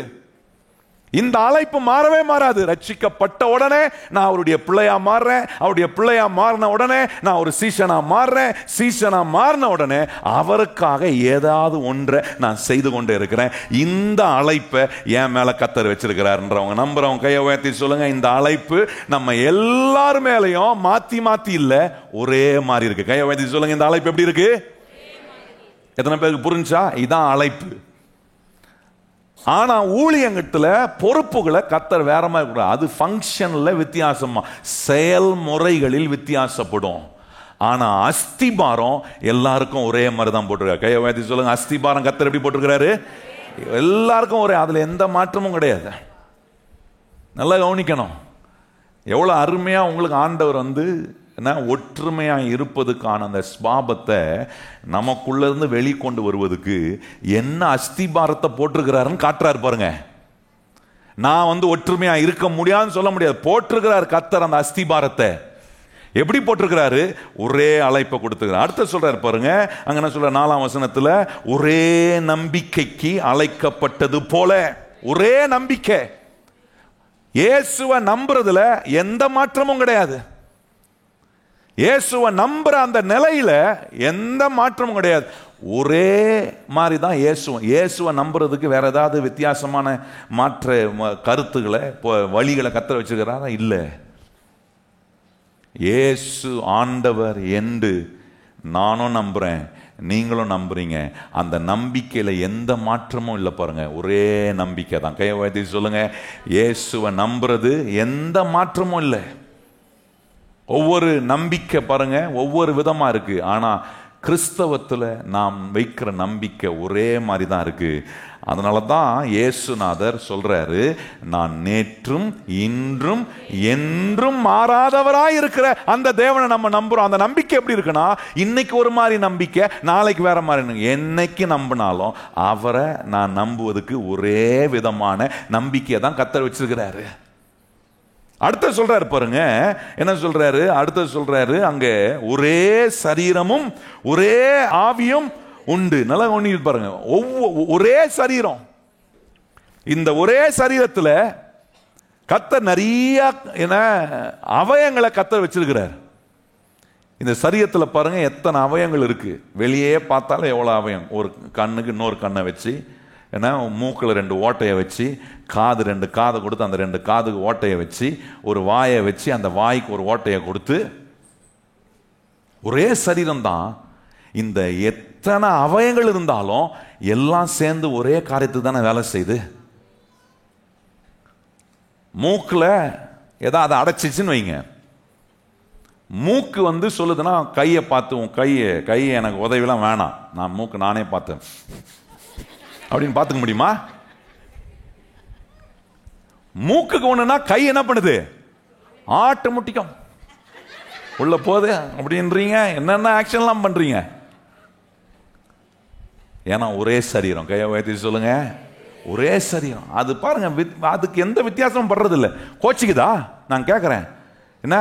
Speaker 1: இந்த அழைப்பு மாறவே மாறாது. ரட்சிக்கப்பட்ட உடனே நான் அவருடைய பிள்ளையா மாறுறேன், அவருடைய பிள்ளையா மாறின உடனே நான் ஒரு சீஷனா மாறுறேன், சீஷனா மாறின உடனே அவருக்காக ஏதாவது ஒன்றை நான் செய்து கொண்டே இருக்கிறேன். இந்த அழைப்பை என் மேல கர்த்தர் வச்சிருக்கிறாருன்றவங்க நம்புறவங்க கையை உயர்த்தி சொல்லுங்க. இந்த அழைப்பு நம்ம எல்லார் மேலையும் மாத்தி மாத்தி இல்ல, ஒரே மாதிரி இருக்கு. கையை உயர்த்தி சொல்லுங்க. இந்த அழைப்பு எப்படி இருக்கு? எத்தனை பேருக்கு புரிஞ்சா? இதான் அழைப்பு. ஆனா ஊழியங்கத்துல பொறுப்புகளை கர்த்தர் வேற மாதிரி கூட, அது ஃபங்க்ஷன்ல வித்தியாசமா, செயல்முறைகளில் வித்தியாசப்படும். ஆனா அஸ்திபாரம் எல்லாருக்கும் ஒரே மாதிரி தான் போட்டிருக்காரு. கையை உயர்த்தி சொல்லுங்க. அஸ்திபாரம் கர்த்தர் எப்படி போட்டிருக்கிறாரு? எல்லாருக்கும் ஒரே, அதுல எந்த மாற்றமும் கிடையாது. நல்லா கவனிக்கணும். எவ்வளவு அருமையா உங்களுக்கு ஆண்டவர் ஒற்றுமையா இருப்பதுக்கான அந்த ஸ்வாபத்தை நமக்குள்ள இருந்து வெளிக்கொண்டு வருவதுக்கு என்ன அஸ்திபாரத்தை போட்டிருக்கிறாருன்னு காட்டுறாரு பாருங்க. நான் ஒற்றுமையா இருக்க முடியாதுன்னு சொல்ல முடியாது. போட்டிருக்கிறார் கர்த்தர் அந்த அஸ்திபாரத்தை. எப்படி போட்டிருக்கிறாரு? ஒரே அழைப்பை கொடுத்துக்கிறார். அடுத்த சொல்றாரு பாருங்க, அங்க என்ன சொல்ற 4ஆம் வசனத்துல, ஒரே நம்பிக்கைக்கு அழைக்கப்பட்டது போல. ஒரே நம்பிக்கை. இயேசுவை நம்புறதுல எந்த மாற்றமும் கிடையாது. இயேசுவை நம்புற அந்த நிலையில எந்த மாற்றமும் கிடையாது. ஒரே மாதிரி தான் இயேசுவை நம்புறதுக்கு வேற ஏதாவது வித்தியாசமான மாற்ற கருத்துக்களை வழிகளை கர்த்தர் வச்சிருக்கிறாரா? இல்ல. இயேசு ஆண்டவர் என்று நானும் நம்புறேன், நீங்களும் நம்புறீங்க. அந்த நம்பிக்கையில எந்த மாற்றமும் இல்லை பாருங்க. ஒரே நம்பிக்கை தான். கையை உயர்த்தி சொல்லுங்க. இயேசுவை நம்புறது எந்த மாற்றமும் இல்லை. ஒவ்வொரு நம்பிக்கை பாருங்க ஒவ்வொரு விதமா இருக்கு. ஆனா கிறிஸ்தவத்துல நாம் வைக்கிற நம்பிக்கை ஒரே மாதிரி தான் இருக்கு. அதனால தான் இயேசுநாதர் சொல்றாரு, நான் நேற்றும் இன்றும் என்றும் மாறாதவராய் இருக்கிற அந்த தேவனை நம்ம நம்புறோம். அந்த நம்பிக்கை எப்படி இருக்குன்னா, இன்னைக்கு ஒரு மாதிரி நம்பிக்கை, நாளைக்கு வேற மாதிரி. என்னைக்கு நம்பினாலும் அவரை நான் நம்புவதுக்கு ஒரே விதமான நம்பிக்கையை தான் கர்த்தர் வச்சிருக்கிறாரு. அடுத்த சொல்றாரு பாருங்க, என்ன சொல்றாரு? அடுத்த சொல்றாரு, அங்க ஒரே சரீரமும் ஒரே ஆவியும் உண்டு. நல்லா ஒண்ணு பாருங்க, ஒரே சரீரம். இந்த ஒரே சரீரத்துல கர்த்தர் நிறைய அவயங்களை கர்த்தர் வச்சிருக்கிறார். இந்த சரீரத்துல பாருங்க எத்தனை அவயங்கள் இருக்கு. வெளியே பார்த்தாலும் எவ்வளவு அவயம். ஒரு கண்ணுக்கு இன்னொரு கண்ணை வச்சு, மூக்கில் 2 ஓட்டையை வச்சு, காது 2 காதை கொடுத்து அந்த 2 காதுக்கு ஓட்டையை வச்சு, ஒரு வாயை வச்சு அந்த வாய்க்கு ஒரு ஓட்டையை கொடுத்து, ஒரே சரீரம் தான். இந்த எத்தனை அவயங்கள் இருந்தாலும் எல்லாம் சேர்ந்து ஒரே காரியத்துக்கு தானே வேலை செய்யுது. மூக்குல ஏதாவது அதை அடைச்சிச்சுன்னு வைங்க, மூக்கு சொல்லுதுன்னா கையை பார்த்து, உன் கையை எனக்கு உதவிலாம் வேணாம், நான் மூக்கு நானே பார்த்தேன் அப்படின்னு பார்த்துக்க முடியுமா? மூக்குக்கு ஒண்ணுன்னா கை என்ன பண்ணுது? ஆட்டோமேட்டிக்கா உள்ள போகுது அப்படின்றீங்க, என்னென்ன ஆக்ஷன்லாம் பண்றீங்க. ஏன்னா ஒரே சரீரம். கையை உயர்த்தி சொல்லுங்க. ஒரே சரீரம். அது பாருங்க, அதுக்கு எந்த வித்தியாசமும் படுறது இல்லை. கோச்சிக்குதா? நான் கேட்கறேன். என்ன,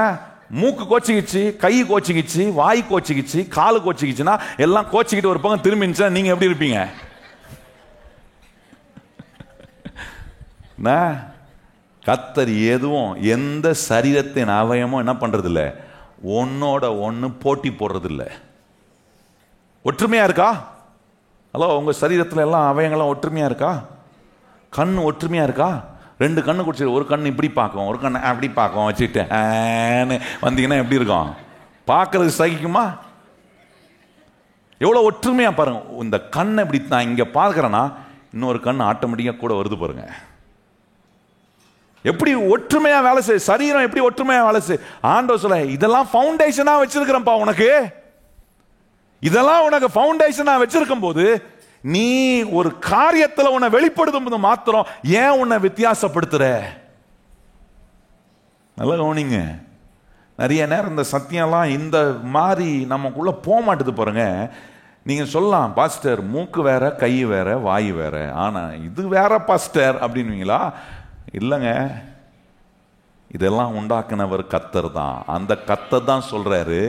Speaker 1: மூக்கு கோச்சிக்கிச்சு, கை கோச்சிக்கிச்சு, வாய் கோச்சிக்கிச்சு, காலு கோச்சிக்கிச்சுன்னா எல்லாம் கோச்சிக்கிட்டு ஒரு பக்கம் திரும்பிச்சுன்னா நீங்க எப்படி இருப்பீங்க? கர்த்தர் எதுவும் எந்த சரீரத்தின் அவயமும் என்ன பண்றது இல்லை, ஒன்னோட ஒன்னு போட்டி போடுறது இல்லை. ஒற்றுமையா இருக்கா? ஹலோ, உங்க சரீரத்தில் எல்லாம் அவயங்களும் ஒற்றுமையா இருக்கா? கண் ஒற்றுமையா இருக்கா? 2 கண்ணு குடிச்சு, ஒரு கண் இப்படி பார்க்கும், ஒரு கண் அப்படி பார்க்கும் வச்சுட்டு வந்தீங்கன்னா எப்படி இருக்கும்? பார்க்கறது சகிக்குமா? எவ்வளவு ஒற்றுமையா பாருங்க. இந்த கண்ணை இப்படி நான் இங்க பார்க்கிறேன்னா இன்னொரு கண் ஆட்டோமேட்டிக்கா கூட வருது பாருங்க. எப்படி ஒற்றுமையா வேலை செய்ய, சரீரம் எப்படி ஒற்றுமையா வேலை செய்ய. ஆண்டவர் சொல்ல, இதெல்லாம் ஃபவுண்டேஷனா வச்சிருக்கிறேன்ப்பா உனக்கு, இதெல்லாம் உனக்கு ஃபவுண்டேஷனா வச்சிருக்கும் போது நீ ஒரு காரியத்துல உன்னை வெளிப்படுத்தும் போது மாத்திரம் ஏன் உன்னை வித்தியாசப்படுத்துற? நல்லா கவனிங்க. நிறைய நேரம் இந்த சத்தியம்லாம் இந்த மாதிரி நமக்குள்ள போக மாட்டுது பாருங்க. நீங்க சொல்லலாம், பாஸ்டர் மூக்கு வேற, கை வேற, வாய் வேற, ஆனா இது வேற பாஸ்டர் அப்படின்னுவீங்களா? இல்லைங்க, இதெல்லாம் உண்டாக்குனவர் கர்த்தர் தான். அந்த கர்த்தர் தான் சொல்றாரு,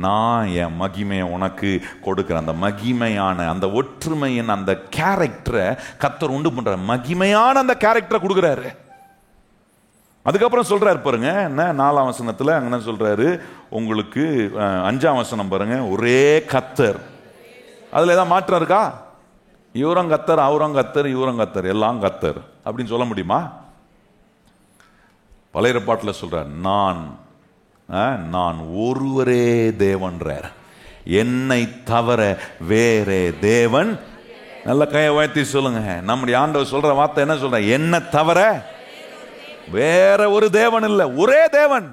Speaker 1: நான் என் மகிமையை உனக்கு கொடுக்கிறேன். அந்த மகிமையான அந்த ஒற்றுமையின் அந்த கேரக்டரை கர்த்தர் உண்டு பண்ற, மகிமையான அந்த கேரக்டரை கொடுக்குறாரு. அதுக்கப்புறம் சொல்றாரு பாருங்க, என்ன 4ஆம் வசனத்துல அங்க சொல்றாரு, உங்களுக்கு 5ஆம் வசனம் பாருங்க, ஒரே கர்த்தர். அதுல ஏதாவது மாற்றம் இருக்கா? இவரும் கர்த்தர், அவரும் கர்த்தர், இவரும் கர்த்தர், எல்லாம் கர்த்தர் அப்படின்னு சொல்ல முடியுமா? பழைய ஏற்பாட்டில் சொல்றார், நான் ஒருவரே தேவன்றார், என்னை தவிர வேறே தேவன். நல்ல கையை உயர்த்தி சொல்லுங்க. நம்முடைய ஆண்டவர் சொல்ற வார்த்தை என்ன சொல்ற? என்னை தவிர வேற ஒரு தேவன் இல்லை, ஒரே தேவன்.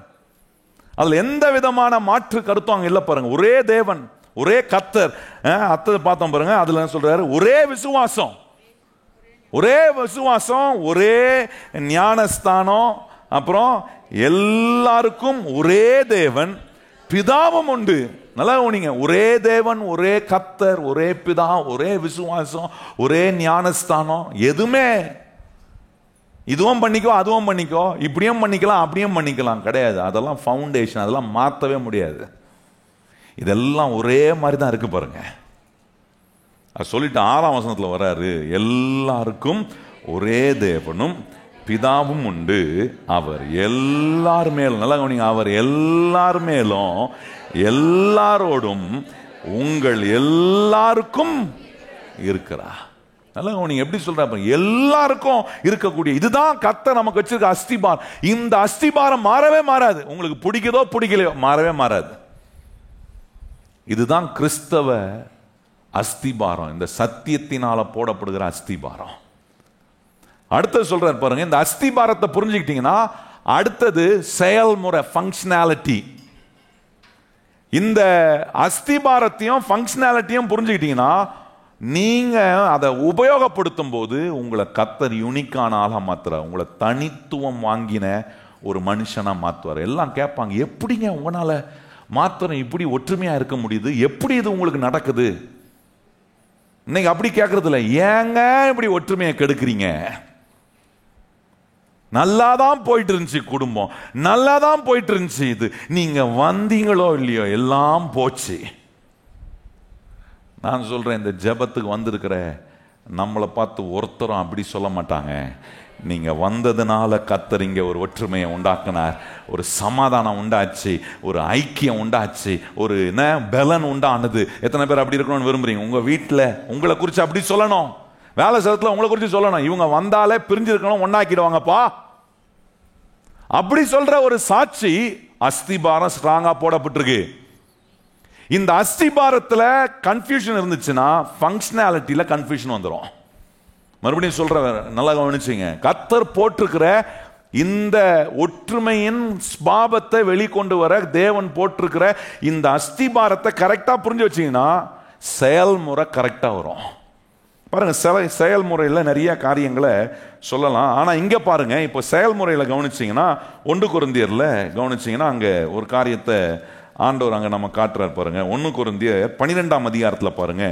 Speaker 1: அதுல எந்த விதமான மாற்று கருத்தும் அங்க இல்ல பாருங்க. ஒரே தேவன், ஒரே கர்த்தர். அத்தை பார்த்தோம் பாருங்க, அதுல என்ன சொல்றாரு? ஒரே விசுவாசம், ஒரே விசுவாசம், ஒரே ஞானஸ்தானம், அப்புறம் எல்லாருக்கும் ஒரே தேவன், பிதாவும் உண்டு. நல்லா கவனிங்க, ஒரே தேவன், ஒரே கர்த்தர், ஒரே பிதா, ஒரே விசுவாசம், ஒரே ஞானஸ்தானம். எதுவுமே இதுவும் பண்ணிக்கோ அதுவும் பண்ணிக்கோ, இப்படியும் பண்ணிக்கலாம் அப்படியும் பண்ணிக்கலாம் கிடையாது. அதெல்லாம் ஃபவுண்டேஷன், அதெல்லாம் மாற்றவே முடியாது. இதெல்லாம் ஒரே மாதிரி தான் இருக்கு பாருங்க. அது சொல்லிட்டு 6ஆம் வசனத்தில் வராரு, எல்லாருக்கும் ஒரே தேவனும் பிதாவும் உண்டு, அவர் எல்லார் மேலும், நல்லா கவனிங்க, அவர் எல்லார் மேலும் எல்லாரோடும் உங்கள் எல்லாருக்கும் இருக்கிறார். நல்லா கவனிங்க, எப்படி சொல்றாரு? எல்லாருக்கும் இருக்கக்கூடிய, இதுதான் கர்த்தர் நமக்கு வச்சிருக்க அஸ்திபாரம். இந்த அஸ்திபாரம் மாறவே மாறாது. உங்களுக்கு பிடிக்குதோ பிடிக்கலையோ மாறவே மாறாது. இதுதான் கிறிஸ்தவ அஸ்திபாரம், இந்த சத்தியத்தினால போடப்படுகிற அஸ்திபாரம். அடுத்தது சொல்றாரு பாருங்க, இந்த அஸ்திபாரத்தை புரிஞ்சுக்கிட்டீங்கன்னா அடுத்தது செயல்முறை, ஃபங்க்ஷனாலிட்டி. இந்த அஸ்திபாரத்தையும் ஃபங்க்ஷனாலிட்டியும் புரிஞ்சுக்கிட்டீங்கன்னா நீங்க அதை உபயோகப்படுத்தும் போது உங்களை கர்த்தர் யூனிக்கான ஆளா மாத்துறார், உங்களை தனித்துவம் வாங்கின ஒரு மனுஷனா மாத்துவார். எல்லாம் கேட்பாங்க, எப்படிங்க உங்களால மாத்திரம் இப்படி ஒற்றுமையா இருக்க முடியுது, எப்படி இது உங்களுக்கு நடக்குது? இன்னைக்கு அப்படி கேட்கறது இல்லை, ஏங்க இப்படி ஒற்றுமையை கெடுக்கிறீங்க? நல்லாதான் போயிட்டு இருந்துச்சு குடும்பம், நல்லாதான் போயிட்டு இருந்துச்சு, இது நீங்க வந்தீங்களோ இல்லையோ எல்லாம் போச்சு. நான் சொல்றேன், இந்த ஜெபத்துக்கு வந்திருக்கிற நம்மளை பார்த்து ஒருத்தரும் அப்படி சொல்ல மாட்டாங்க. நீங்க வந்ததுனால கர்த்தர் இங்க ஒரு ஒற்றுமையை உண்டாக்குனார், ஒரு சமாதானம் உண்டாச்சு, ஒரு ஐக்கியம் உண்டாச்சு, ஒரு பலன் உண்டானது. எத்தனை பேர் அப்படி இருக்கணும்னு விரும்புறீங்க? உங்க வீட்டில் உங்களை குறித்து அப்படி சொல்லணும், வேலை ஸ்தலத்தில் உங்களை குறித்து சொல்லணும், இவங்க வந்தாலே பிரிஞ்சிருக்கணும், ஒன்னாக்கிடுவாங்கப்பா அப்படி சொல்ற ஒரு சாட்சி அஸ்திபாரம் ஸ்ட்ராங்கா போடப்பட்டிருக்கு. இந்த அஸ்திபாரத்தில் கன்ஃபியூஷன் இருந்துச்சுன்னா ஃபங்க்ஷனாலிட்டியில கன்ஃபியூஷன் வந்துடும். மறுபடியும் சொல்ற, நல்லா கவனிச்சுங்க, கர்த்தர் போட்டிருக்கிற இந்த ஒற்றுமையின் ஸ்பாபத்தை வெளிக்கொண்டு வர தேவன் போட்டிருக்கிற இந்த அஸ்திபாரத்தை கரெக்டா புரிஞ்சு வச்சீங்கன்னா செயல்முறை கரெக்டா வரும். பாருங்க, செயல்முறையில் நிறைய காரியங்களை சொல்லலாம். ஆனா இங்க பாருங்க, இப்போ செயல்முறையில் கவனிச்சீங்கன்னா 1 கொரிந்தியர்ல கவனிச்சீங்கன்னா அங்க ஒரு காரியத்தை ஆண்டவர் அங்க நம்ம காட்டுறார் பாருங்க. 1 கொரிந்தியர் 12ஆம் அதிகாரத்தில் பாருங்க.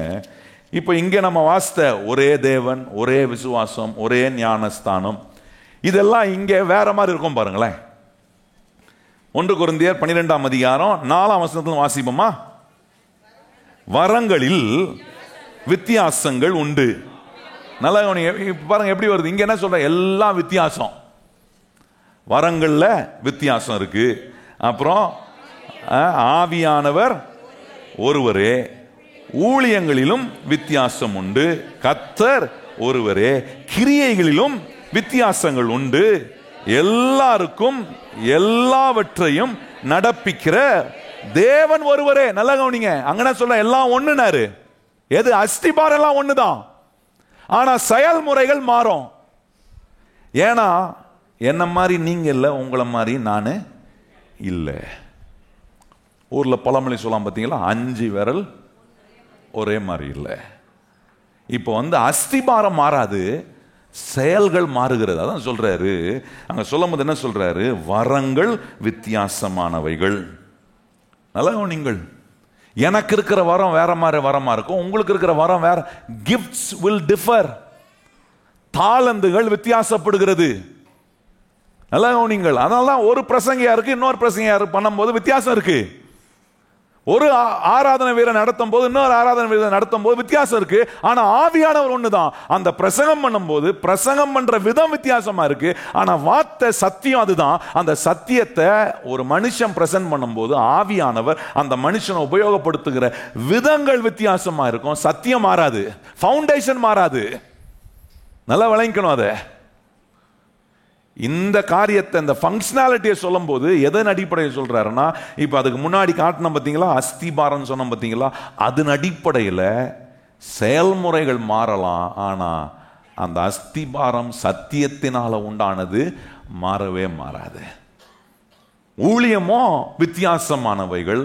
Speaker 1: இப்போ இங்கே நம்ம வாசித்த ஒரே தேவன், ஒரே விசுவாசம், ஒரே ஞானஸ்தானம், இதெல்லாம் இங்கே வேற மாதிரி இருக்கும் பாருங்களேன். 1 கொரிந்தியர் 12ஆம் அதிகாரம் 4ஆம் வசனத்தில் வாசிப்போமா? வரங்களில் வித்தியாசங்கள் உண்டு. நல்லா பாருங்க எப்படி வருது. இங்க என்ன சொல்ற? எல்லாம் வித்தியாசம். வரங்கள்ல வித்தியாசம் இருக்கு. அப்புறம் ஆவியானவர் ஒருவரே, ஊழியங்களிலும் வித்தியாசம் உண்டு, கர்த்தர் ஒருவரே, கிரியைகளிலும் வித்தியாசங்கள் உண்டு, எல்லாருக்கும் எல்லாவற்றையும் நடப்பிக்கிற தேவன் ஒருவரே. நல்லா கவனிங்க, அங்க சொல்ல எல்லாம் ஒண்ணுனாரு. எது? அஸ்திபாரம் எல்லாம் ஒண்ணுதான், ஆனா செயல்முறைகள் மாறும். ஏன்னா என்ன மாதிரி நீங்க இல்லை, உங்களை மாதிரி நானு இல்லை. ஊர்ல பழமொழி சொல்லலாம் பார்த்தீங்களா, 5 விரல் ஒரே மாதிரி இல்லை. இப்போ அஸ்திபாரம் மாறாது, செயல்கள் மாறுகிறது. அதான் சொல்றாரு அங்க சொல்லும் போது என்ன சொல்றாரு? வரங்கள் வித்தியாசமானவைகள். நல்லா நீங்கள், எனக்கு இருக்கிற வரம் வேற மாதிரி வரமா இருக்கும், உங்களுக்கு இருக்கிற வரம் வேற. Gifts will differ. தாளந்துகள் வித்தியாசப்படுகிறது. நல்லா கவனிங்கள். அதனால ஒரு பிரசங்கியாருக்கு இன்னொரு பிரசங்கியாருக்கு பண்ணும்போது வித்தியாசம் இருக்கு. ஒரு ஆராதனை வீரர் நடத்தும் போது இன்னொரு ஆராதனை வீரர் நடத்தும் போது வித்தியாசம் இருக்கு. ஆனா ஆவியானவர் ஒண்ணுதான். அந்த பிரசங்கம் பண்ணும்போது பிரசங்கம் பண்ற விதம் வித்தியாசமா இருக்கு. ஆனா வார்த்தை சத்தியம் அதுதான். அந்த சத்தியத்தை ஒரு மனுஷன் பிரசன்ட் பண்ணும்போது ஆவியானவர் அந்த மனுஷனை உபயோகப்படுத்துகிற விதங்கள் வித்தியாசமா இருக்கும். சத்தியம் மாறாது, ஃபவுண்டேஷன் மாறாது. நல்லா விளங்கிக்கணும். அதை இந்த காரியத்தை இந்த ஃபங்க்ஷனாலிட்டியை சொல்லும் போது எதன் அடிப்படையில் சொல்றாருன்னா, இப்போ அதுக்கு முன்னாடி காட்டின பார்த்தீங்களா, அஸ்திபாரம் சொன்ன பார்த்தீங்களா, அதன் அடிப்படையில் செயல்முறைகள் மாறலாம். ஆனால் அந்த அஸ்திபாரம் சத்தியத்தினால உண்டானது மாறவே மாறாது. ஊழியமும் வித்தியாசமானவைகள்,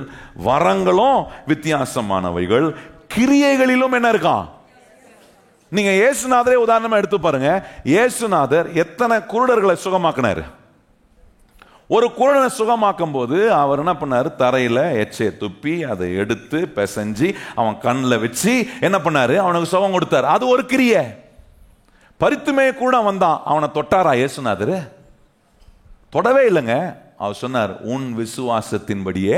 Speaker 1: வரங்களும் வித்தியாசமானவைகள், கிரியைகளிலும் என்ன இருக்கான். நீங்க இயேசுநாதரே உதாரணமா எடுத்து பாருங்க. இயேசுநாதர் எத்தனை குருடர்களை சுகமாக்கினார். ஒரு குருடனை சுகமாக்கும் போது அவர் என்ன பண்ணாரு, தரையில எச்சையை துப்பி அதை எடுத்து பிசைஞ்சு அவன் கண்ணில் வச்சு என்ன பண்ணாரு, அவனுக்கு சுகம் கொடுத்தாரு. அது ஒரு கிரியை. பரித்துமே கூட வந்தான், அவனை தொட்டாரா இயேசுநாதர்? தொடவே இல்லைங்க. அவர் சொன்னார், உன் விசுவாசத்தின்படியே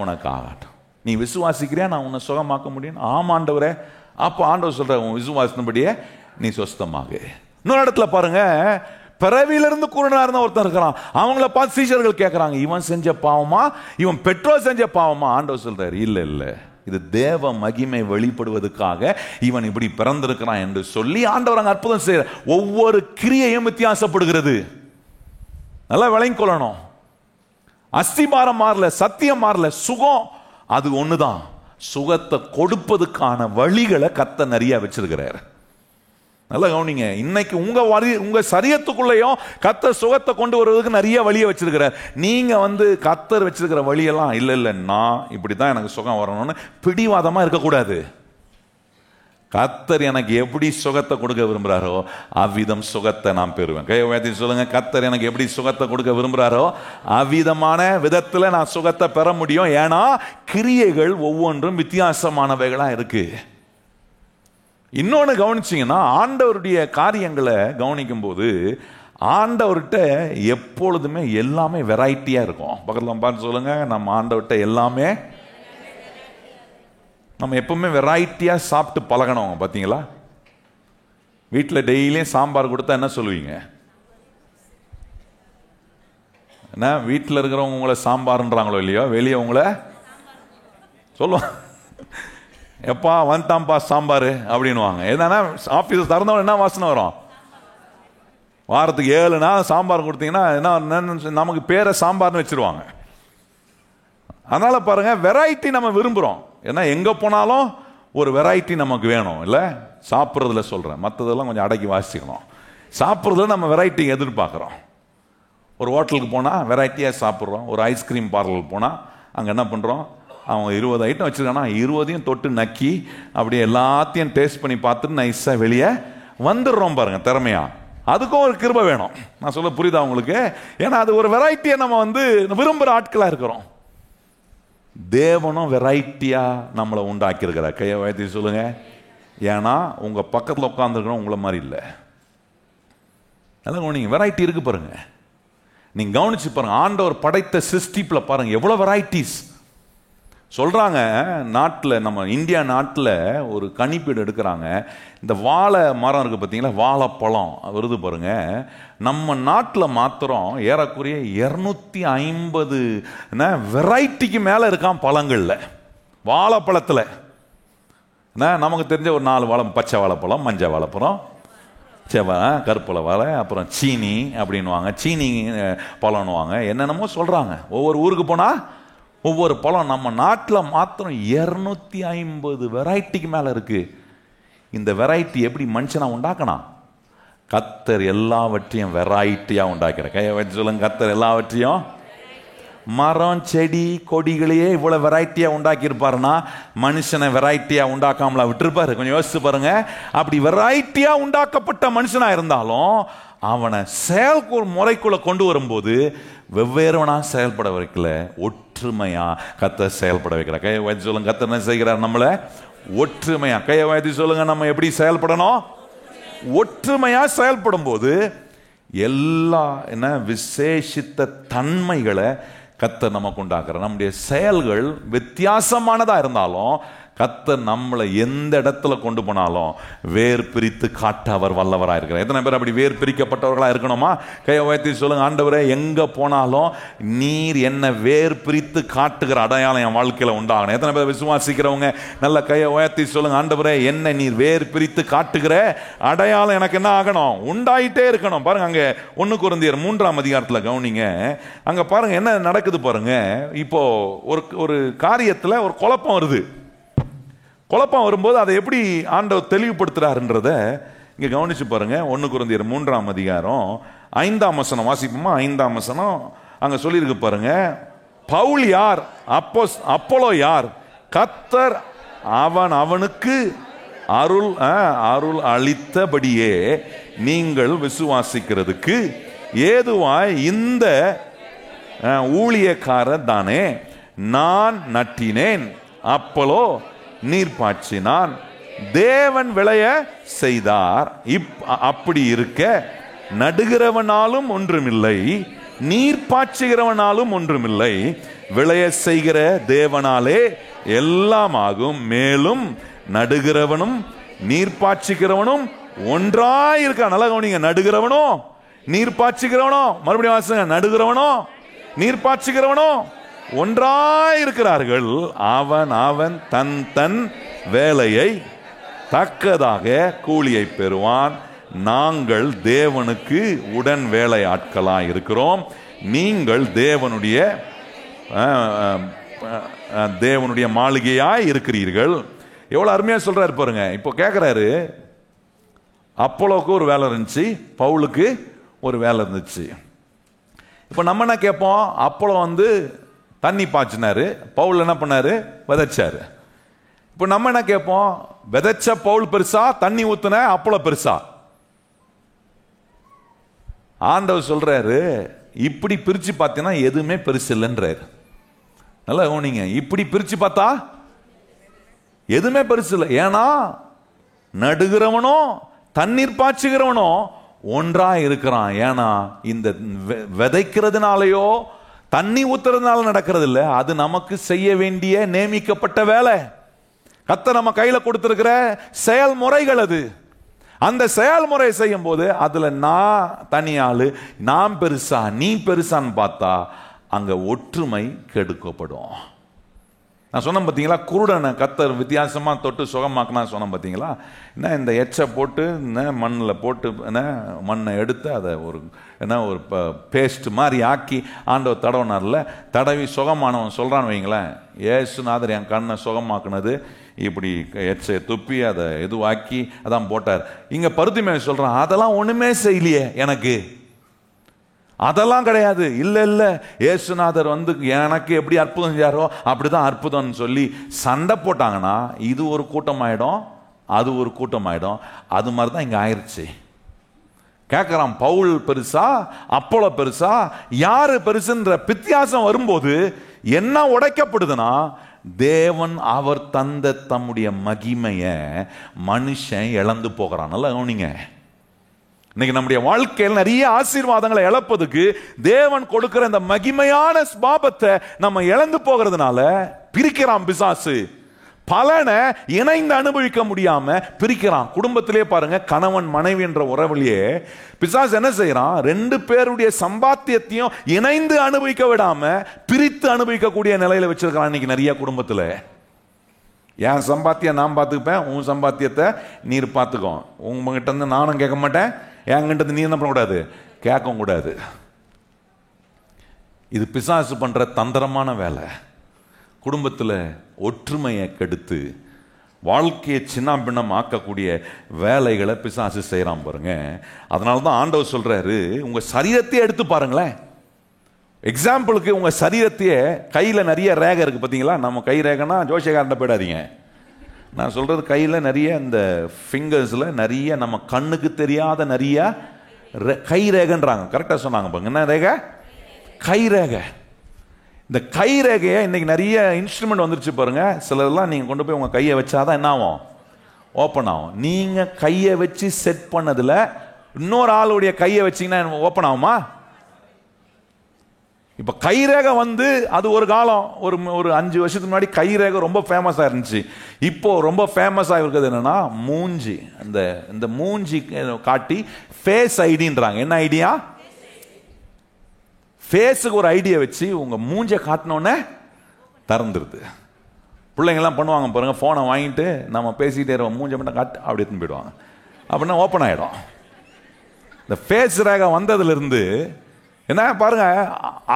Speaker 1: உனக்கு ஆகட்டும். நீ விசுவாசிக்கிறியா நான் உன்னை சுகமாக்க முடியும்? ஆமாண்டவரே. அப்போ ஆண்டவர் சொல்ற, உன் விசுவாசத்தின்படியே நீ சொஸ்தமாக. இன்னொரு இடத்துல பாருங்க, பிறவியிலிருந்து குருடனா இருந்த ஒருத்தர் இருக்கிறான். அவங்கள பார்த்து சீஷர்கள் கேட்கறாங்க, இவன் செஞ்ச பாவமா இவன் பெற்றோர் செஞ்ச பாவமா? ஆண்டவர் சொல்றாரு, இல்ல இல்ல, இது தேவ மகிமை வெளிப்படுவதற்காக இவன் இப்படி பிறந்திருக்கிறான் என்று சொல்லி ஆண்டவர் அங்க அற்புதம் செய்யற. ஒவ்வொரு கிரியையும் வித்தியாசப்படுகிறது. நல்லா விளங்கிக் கொள்ளணும். அஸ்திபாரம் மாறல, சத்தியம் மாறல, சுகம் அது ஒண்ணுதான். சுகத்தை கொடுப்பதுக்கான வழிகளை கர்த்தர் நிறைய வச்சிருக்கிறார். நல்லா கவனிங்க. இன்னைக்கு உங்க சரீரத்துக்குள்ளேயும் கர்த்தர் சுகத்தை கொண்டு வருவதற்கு நிறைய வழியை வச்சிருக்கிறார். நீங்க கர்த்தர் வச்சிருக்கிற வழியெல்லாம் இல்ல இல்ல நான் இப்படிதான் எனக்கு சுகம் வரணும்னு பிடிவாதமா இருக்கக்கூடாது. கர்த்தர் எனக்கு எப்படி சுகத்தை கொடுக்க விரும்புகிறாரோ அவ்விதம் சுகத்தை நான் பெறுவேன். கையை சொல்லுங்க, கர்த்தர் எனக்கு எப்படி சுகத்தை கொடுக்க விரும்புகிறாரோ அவ்விதமான விதத்தில் நான் சுகத்தை பெற முடியும். ஏன்னா கிரியைகள் ஒவ்வொன்றும் வித்தியாசமானவைகளா இருக்கு. இன்னொன்று கவனிச்சிங்கன்னா, ஆண்டவருடைய காரியங்களை கவனிக்கும் போது ஆண்டவர்கிட்ட எப்பொழுதுமே எல்லாமே வெரைட்டியா இருக்கும். பக்கத்தில் பார்த்து சொல்லுங்க, நம்ம ஆண்டவர்கிட்ட எல்லாமே, நம்ம எப்பவுமே வெரைட்டியாக சாப்பிட்டு பழகணும். பார்த்தீங்களா, வீட்டில் டெய்லியும் சாம்பார் கொடுத்தா என்ன சொல்லுவீங்க? என்ன வீட்டில் இருக்கிறவங்க உங்களை சாம்பார்ன்றாங்களோ இல்லையோ, வெளியே உங்களை சொல்லுவாங்க, எப்பா வந்துட்டாம்பா சாம்பார் அப்படின்வாங்க. என்னன்னா ஆஃபீஸ் திறந்தவங்க என்ன வாசனை வரும்? வாரத்துக்கு 7 நாள் சாம்பார் கொடுத்தீங்கன்னா என்ன, நமக்கு பேரை சாம்பார்னு வச்சிருவாங்க. அதனால பாருங்க, வெரைட்டி நம்ம விரும்புகிறோம். ஏன்னா எங்கே போனாலும் ஒரு வெரைட்டி நமக்கு வேணும் இல்லை? சாப்பிட்றதுல சொல்கிறேன், மற்றதெல்லாம் கொஞ்சம் அடக்கி வாசிக்கணும். சாப்பிட்றதுல நம்ம வெரைட்டி எதிர்பார்க்குறோம். ஒரு ஹோட்டலுக்கு போனால் வெரைட்டியாக சாப்பிட்றோம். ஒரு ஐஸ்கிரீம் பார்லர் போனால் அங்கே என்ன பண்ணுறோம், அவங்க 20 ஐட்டம் வச்சுருக்காங்கன்னா 20ஐயும் தொட்டு நக்கி அப்படியே எல்லாத்தையும் டேஸ்ட் பண்ணி பார்த்துட்டு நைஸாக வெளியே வந்துடுறோம். பாருங்க திறமையா. அதுக்கும் ஒரு கிருபை வேணும். நான் சொல்ல புரியுதா உங்களுக்கு? ஏன்னா அது ஒரு வெரைட்டியை நம்ம விரும்புகிற ஆட்களாக இருக்கிறோம். தேவனும் வெரைட்டியா நம்மளை உண்டாக்கி இருக்கிறார். கையை வைத்து சொல்லுங்க. ஏன்னா உங்க பக்கத்தில் உட்காந்துருக்கணும் உங்களை மாதிரி இல்லை. அதான் நீங்க வெரைட்டி இருக்கு பாருங்க. நீங்க கவனிச்சு பாருங்க, ஆண்டவர் படைத்த சிருஷ்டிப்புல பாருங்க எவ்வளவு வெரைட்டிஸ். சொல்றாங்க, நாட்டில் நம்ம இந்தியா நாட்டில் ஒரு கணிப்பீடு எடுக்கிறாங்க. இந்த வாழை மரம் இருக்கு பார்த்தீங்களா, வாழைப்பழம் வருது பாருங்க. நம்ம நாட்டில் மாத்திரம் ஏறக்குறைய 250 வெரைட்டிக்கு மேலே இருக்கான் பழங்களில். வாழைப்பழத்தில் நமக்கு தெரிஞ்ச ஒரு 4 வாழை, பச்சை வாழைப்பழம், மஞ்சள் வாழைப்பழம், கருப்பழ வாழை, அப்புறம் சீனி அப்படின்வாங்க, சீனி பழம்னுவாங்க, என்னென்னமோ சொல்கிறாங்க. ஒவ்வொரு ஊருக்கு போனால் ஒவ்வொரு பழம். நம்ம நாட்டில் மாத்திரம் 250 வெரைட்டிக்கு மேலே இருக்கு. இந்த வெரைட்டி எப்படி மனுஷனா உண்டாக்கணும்? கர்த்தர் எல்லாவற்றையும் வெரைட்டியா உண்டாக்குற. கையை வச்சு சொல்லுங்க, கர்த்தர் எல்லாவற்றையும். மரம் செடி கொடிகளையே இவ்வளவு வெரைட்டியா உண்டாக்கி இருப்பாருன்னா மனுஷனை வெரைட்டியா உண்டாக்காமலா விட்டுருப்பாரு? கொஞ்சம் யோசிச்சு பாருங்க. அப்படி வெரைட்டியா உண்டாக்கப்பட்ட மனுஷனா இருந்தாலும் அவனை செயல் முறைக்குள்ள கொண்டு வரும்போது வெவ்வேறுவனா செயல்பட வைக்கல, ஒற்றுமையா கர்த்தர் செயல்பட வைக்கிறார். கையை வச்சு சொல்லுங்க, கர்த்தர் என்ன செய்கிறார்? நம்மளை ஒற்றுமையா. கையை வச்சு சொல்லுங்க, நம்ம எப்படி செயல்படணும்? ஒற்றுமையா செயல்படும் போது எல்லா என்ன விசேஷித்த தன்மைகளை கர்த்தர் நமக்கு உண்டாக்குற. நம்முடைய செயல்கள் வித்தியாசமானதா இருந்தாலும் கர்த்தர் நம்மளை எந்த இடத்துல கொண்டு போனாலும் வேர் பிரித்து காட்ட அவர் வல்லவராக இருக்கிறார். எத்தனை பேர் அப்படி வேர் பிரிக்கப்பட்டவர்களா இருக்கணுமா? கையை உயர்த்தி சொல்லுங்க, ஆண்டவரே எங்க போனாலும் நீர் என்ன வேர் பிரித்து காட்டுகிற அடையாளம் என் வாழ்க்கையில உண்டாகணும். எத்தனை பேர் விசுவாசிக்கிறவங்க நல்ல கையை உயர்த்தி சொல்லுங்க, ஆண்டவரே என்ன நீர் வேர் பிரித்து காட்டுகிற அடையாளம் எனக்கு என்ன ஆகணும்? உண்டாயிட்டே இருக்கணும். பாருங்க அங்க 1 கொரிந்தியர் 3ஆம் அதிகாரத்துல கவனிங்க. அங்க பாருங்க என்ன நடக்குது பாருங்க. இப்போ ஒரு காரியத்துல ஒரு குழப்பம் வருது. குழப்பம் வரும்போது அதை எப்படி ஆண்டவர் தெளிவுபடுத்துறாருன்றத இங்க கவனிச்சு பாருங்க. 1 கொரிந்தியர் 3ஆம் அதிகாரம் 5ஆம் வசனம் வாசிப்போமா? 5ஆம் வசனம் அங்க சொல்லியிருக்கு பாருங்க. பவுல் யார்? அப்போலோ யார்? கர்த்தர் அவனுக்கு அருள் அளித்தபடியே நீங்கள் விசுவாசிக்கிறதுக்கு ஏதுவாய் இந்த ஊழியக்காரர் தானே. நான் நட்டினேன், அப்போலோ நீர் பாய்ச்சினான், தேவன் விளைய செய்தார். அப்படி இருக்க நடுகிறவனாலும் ஒன்றுமில்லை, நீர் பாய்ச்சுகிறவனாலும் ஒன்றுமில்லை, விளைய செய்கிற தேவனாலே எல்லாம் ஆகும். மேலும் நடுகிறவனும் நீர் பாய்ச்சுகிறவனும் ஒன்றாயிருக்க. நல்லா கவனிங்க, நடுகிறவனோ நீர் பாய்ச்சுகிறவனோ, மறுபடியும் வாசிங்க, நடுகிறவனோ நீர் பாய்ச்சுகிறவனோ ஒன்றாயிருக்கிறார்கள். அவன் தன் வேலையை தக்கதாக கூலியை பெறுவான். நாங்கள் தேவனுக்கு உடன் வேலை ஆட்களாய் இருக்கிறோம். நீங்கள் தேவனுடைய மாளிகையாய் இருக்கிறீர்கள். எவ்வளவு அருமையா சொல்றாரு பாருங்க. இப்போ கேட்கிறாரு, அப்போலோக்கு ஒரு வேலை இருந்துச்சு, பவுலுக்கு ஒரு வேலை இருந்துச்சு. இப்போ நம்ம என்ன கேட்போம்? அப்போலோ தண்ணி பாய்ச்சினாரு, பவுல் என்ன பண்ணாரு? விதைச்சாரு. இப்போ நம்ம என்ன கேட்போம்? விதைச்ச பவுல் பெருசா, தண்ணி ஊத்துன அப்போலோ பெருசா? ஆண்டவர் சொல்றாரு, இப்படி பிரிச்சு பார்த்தீங்கன்னா எதுவுமே பெருசு இல்லைன்றாரு. நல்லா கவனிங்க, இப்படி பிரிச்சு பார்த்தா எதுவுமே பெருசு இல்லை. ஏன்னா நடுகிறவனோ தண்ணீர் பாய்ச்சுகிறவனோ ஒன்றா இருக்கிறான். ஏன்னா இந்த விதைக்கிறதுனாலயோ தண்ணி ஊத்துறதுனால நடக்கிறது இல்லை, அது நமக்கு செய்ய வேண்டிய நியமிக்கப்பட்ட வேலை. கர்த்தர் நம்ம கையில கொடுத்திருக்கிற செயல்முறைகள் அது. அந்த செயல்முறை செய்யும் போது அதுல நான் தனியாளு, நான் பெருசா நீ பெருசான்னு பார்த்தா அங்க ஒற்றுமை கெடுக்கப்படும். நான் சொன்னேன் பார்த்தீங்களா, குருடனை கர்த்தர் வித்தியாசமா தொட்டு சுகமாக்கினா சொன்னேன் பார்த்தீங்களா. என்ன இந்த எச்சை போட்டு மண்ணில் போட்டு மண்ணை எடுத்து அதை ஒரு பேஸ்ட் மாதிரி ஆக்கி ஆண்டவர் தடவினார்ல, தடவி சுகமானவன் சொல்றான்னு வைங்களேன், ஏசுநாதர் என் கண்ணை சுகமாக்குனது இப்படி எச்சை துப்பி அதை எதுவாக்கி அதான் போட்டார். இங்க பருத்திமே சொல்றான், அதெல்லாம் ஒண்ணுமே செய்யலையே எனக்கு, அதெல்லாம் கிடையாது. இல்ல இல்ல, ஏசுநாதர் எனக்கு எப்படி அற்புதம் செஞ்சாரோ அப்படிதான் அற்புதம்னு சொல்லி சண்டை போட்டாங்கன்னா இது ஒரு கூட்டமாயிடும், அது ஒரு கூட்டமாயிடும். அது மாதிரிதான் இங்க ஆயிடுச்சு. கேட்கிறான், பவுல் பெருசா அப்போலோ பெருசா, யாரு பெருசுன்ற வித்தியாசம் வரும்போது என்ன உடைக்கப்படுதுன்னா, தேவன் அவர் தந்த தம்முடைய மகிமைய மனுஷன் இழந்து போகிறான். நல்லா கவனிங்க, இன்னைக்கு நம்முடைய வாழ்க்கையில் நிறைய ஆசீர்வாதங்களை இழப்பதுக்கு தேவன் கொடுக்கிற இந்த மகிமையான ஸ்பாபத்தை நம்ம இழந்து போகிறதுனால பிரிக்கிறான் பிசாசு. பலனை இணைந்து அனுபவிக்க முடியாம பிரிக்கிறான். குடும்பத்திலே பாருங்க, கணவன் மனைவி என்ற உறவிலேயே பிசாசு என்ன செய்யறான்? 2 பேருடைய சம்பாத்தியத்தையும் இணைந்து அனுபவிக்க விடாம பிரித்து அனுபவிக்கக்கூடிய நிலையில வச்சிருக்கிறான் இன்னைக்கு நிறைய குடும்பத்துல. என் சம்பாத்தியம் நான் பார்த்துப்பேன், உன் சம்பாத்தியத்தை நீர் பார்த்துக்கோ. உங்ககிட்ட இருந்து நானும் கேட்க மாட்டேன், என்கிட்ட நீ என்ன பண்ணக்கூடாது? கேட்கவும் கூடாது. இது பிசாசு பண்ற தந்திரமான வேலை. குடும்பத்தில் ஒற்றுமையை கெடுத்து வாழ்க்கையை சின்ன பின்னம் ஆக்கக்கூடிய வேலைகளை பிசாசு செய்யறான் பாருங்க. அதனால தான் ஆண்டவர் சொல்றாரு, உங்க சரீரத்தையே எடுத்து பாருங்களேன். எக்ஸாம்பிளுக்கு உங்க சரீரத்தையே, கையில நிறைய ரேகை இருக்கு பார்த்தீங்களா? நம்ம கை ரேகைனா ஜோசியக்காரன்ட்ட போயிடாதீங்க. நான் சொல்றது கையில நிறைய இந்த ஃபிங்கர்ஸ்ல நிறைய நம்ம கண்ணுக்கு தெரியாத நிறைய கை ரேகைன்றாங்க. கரெக்டா சொன்னாங்க பாருங்க. என்ன ரேகை? கை ரேகை. இந்த கை ரேகையை இன்னைக்கு நிறைய இன்ஸ்ட்ருமெண்ட் வந்துருச்சு பாருங்க. சிலர்லாம் நீங்க கொண்டு போய் உங்க கையை வச்சாதான் என்ன ஆகும்? ஓப்பன் ஆகும். நீங்க கையை வச்சு செட் பண்ணதுல இன்னொரு ஆளுடைய கையை வச்சீங்கன்னா ஓப்பன் ஆகுமா? இப்ப கைரேகை வந்து அது ஒரு காலம், ஒரு 5 வருஷத்துக்கு முன்னாடி கைரேகை ரொம்ப ஃபேமஸா இருந்துச்சு. இப்போ ரொம்ப ஃபேமஸா இருக்கிறது என்னன்னா மூஞ்சி. இந்த மூஞ்சி காட்டி ஃபேஸ் ஐடின்றாங்க. என்ன ஐடியா? ஃபேஸுக்கு ஒரு ஐடியா வச்சு உங்க மூஞ்சை காட்டினோன்னே திறந்துருது. பிள்ளைங்கள்லாம் பண்ணுவாங்க பாருங்க, ஃபோனை வாங்கிட்டு நம்ம பேசிக்கிட்டே இருவோம், மூஞ்சை மட்டும் காட்டு அப்படி எடுத்துன்னு போயிடுவாங்க. அப்படின்னா ஓப்பன் ஆகிடும். இந்த ஃபேஸ் ரேகை வந்ததுலேருந்து என்ன பாருங்க,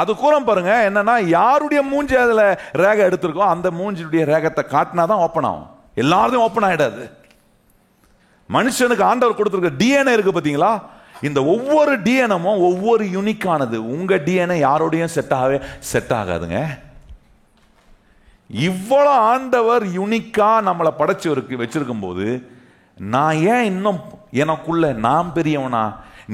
Speaker 1: அது கூட பாருங்க என்னன்னா யாருடைய மூஞ்சி அதில் ரேகை எடுத்திருக்கோ அந்த மூஞ்சியுடைய ரேகத்தை காட்டினா தான் ஓப்பன் ஆகும். எல்லாரும் ஓப்பன் ஆகிடாது. மனுஷனுக்கு ஆண்டவர் கொடுத்துருக்க டிஎன்ஏ இருக்கு பார்த்தீங்களா? இந்த ஒவ்வொரு டிஎன்ஏமும் ஒவ்வொரு யூனிக்கானது. உங்க டிஎன்ஏ யாரோடையும் செட் ஆகாதுங்க. இவ்வளவு ஆண்டவர் யூனிக்கா நம்மளை படைச்சு வச்சிருக்கும் போது நான் ஏன் இன்னும் எனக்குள்ள நான் பெரியவனா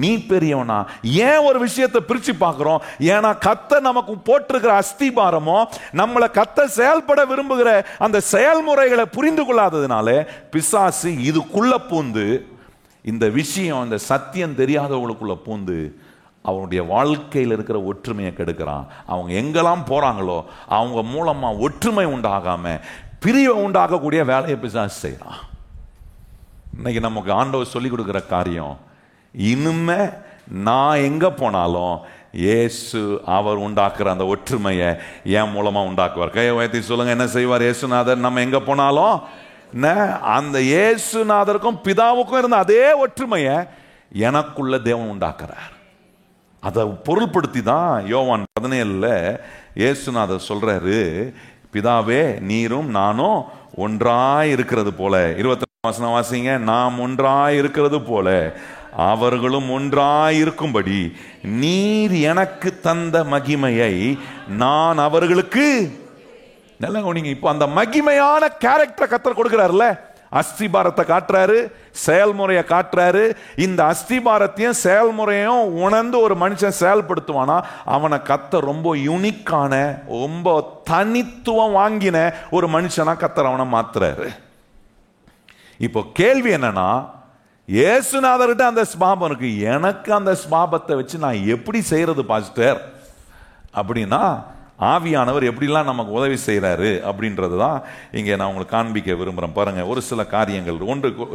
Speaker 1: நீ பெரியவனா ஏன் ஒரு விஷயத்தை பிரிச்சு பார்க்கிறோம்? ஏன்னா கர்த்தர் நமக்கு போட்டிருக்கிற அஸ்திபாரமோ நம்மளை கர்த்தர் செயல்பட விரும்புகிற அந்த செயல்முறைகளை புரிந்து கொள்ளாததுனால பிசாசு இதுக்குள்ள பூந்து இந்த விஷயம், இந்த சத்தியம் தெரியாதவங்களுக்குள்ள பூந்து அவனுடைய வாழ்க்கையில் இருக்கிற ஒற்றுமையை கெடுக்கிறான். அவங்க எங்கெல்லாம் போறாங்களோ அவங்க மூலமா ஒற்றுமை உண்டாகாம பிரிவை உண்டாகக்கூடிய வேலையை பிசாசு செய்யறான். இன்னைக்கு நமக்கு ஆண்டவர் சொல்லி கொடுக்கிற காரியம், இனிமே நான் எங்க போனாலும் இயேசு அவர் உண்டாக்குற அந்த ஒற்றுமையை என் மூலமா உண்டாக்குவார். கையை உயர்த்தி சொல்லுங்க, என்ன செய்வார் இயேசுநாதர்? நம்ம எங்க போனாலும் அந்த இயேசுநாதருக்கும் பிதாவுக்கும் இருந்த அதே ஒற்றுமையை எனக்குள்ள தேவன் உண்டாக்குறார். அதை பொருள்படுத்தி தான் யோவான் 17 இயேசுநாதர் சொல்றாரு, பிதாவே நீரும் நானும் ஒன்றாய் இருக்கிறது போல. 22 வசனம் வாசிங்க. நாம் ஒன்றாய் இருக்கிறது போல அவர்களும் ஒன்றாய் இருக்கும்படி நீர் எனக்கு தந்த மகிமையை நான் அவர்களுக்கு. நல்ல கவனிங்க, இப்போ அந்த மகிமையான கேரக்டரை கர்த்தர் கொடுக்கிறார்ல, அஸ்திபாரத்தை காட்டுறாரு, செயல்முறையை காட்டுறாரு. இந்த அஸ்திபாரத்தையும் செயல்முறையும் உணர்ந்து ஒரு மனுஷன் செயல்படுத்துவானா அவனை கர்த்தர் ரொம்ப யூனிக்கான, ரொம்ப தனித்துவம் வாங்கின ஒரு மனுஷனா கர்த்தர் அவனை மாத்துறாரு. இப்போ கேள்வி என்னன்னா, இயேசுநாதர்கிட்ட அந்த ஸ்பாபம் இருக்கு, எனக்கு அந்த ஸ்பாபத்தை வச்சு நான் எப்படி செய்யறது பாஸ்டர் அப்படின்னா, ஆவியானவர் எப்படிலாம் நமக்கு உதவி செய்கிறாரு அப்படின்றது தான் இங்கே நான் உங்களுக்கு காண்பிக்க விரும்புகிறேன். பாருங்க, ஒரு சில காரியங்கள்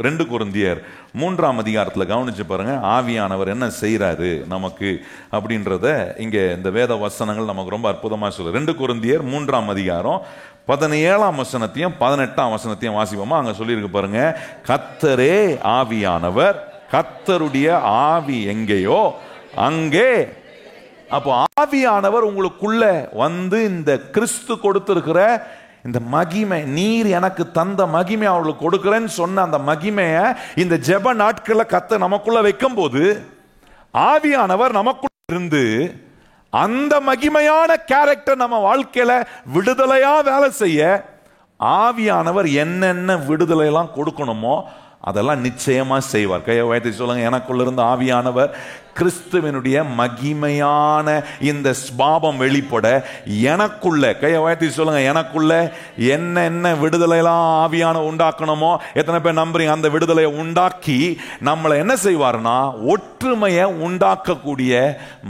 Speaker 1: 2 கொரிந்தியர் 3ஆம் அதிகாரத்தில் கவனிச்சு பாருங்க, ஆவியானவர் என்ன செய்கிறாரு நமக்கு அப்படின்றத இங்கே இந்த வேத வசனங்கள் நமக்கு ரொம்ப அற்புதமாக சொல்லுது. 2 கொரிந்தியர் 3ஆம் அதிகாரம் 17ஆம் வசனத்தையும் 18ஆம் வசனத்தையும் வாசிப்போமா? அங்க சொல்லியிருக்கு பாருங்க, கர்த்தரே ஆவியானவர், கர்த்தருடைய ஆவி எங்கேயோ அங்கே. அப்போ ஆவியானவர் உங்களுக்குள்ள வந்து இந்த கிறிஸ்து கொடுத்திருக்கிற இந்த மகிமை, நீர் எனக்கு தந்த மகிமை அவர்களுக்கு கொடுக்கிறேன்னு சொன்ன அந்த மகிமையை இந்த ஜெப நாட்களை கர்த்தர் நமக்குள்ள வைக்கும் போது ஆவியானவர் நமக்குள்ள இருந்து அந்த மகிமையான கேரக்டர் நம்ம வாழ்க்கையில விடுதலையா வேலை செய்ய ஆவியானவர் என்னென்ன விடுதலையெல்லாம் கொடுக்கணுமோ அதெல்லாம் நிச்சயமா செய்வார். கையை உயர்த்தி சொல்லுங்க, எனக்குள்ள இருந்த ஆவியானவர் கிறிஸ்துவனுடைய மகிமையான இந்த ஸ்பாபம் வெளிப்பட எனக்குள்ள, கையை உயர்த்தி சொல்லுங்க, எனக்குள்ள என்ன விடுதலையெல்லாம் ஆவியான உண்டாக்கணுமோ, எத்தனை பேர் நம்புறீங்க? அந்த விடுதலையை உண்டாக்கி நம்மளை என்ன செய்வார்னா ஒற்றுமையை உண்டாக்கக்கூடிய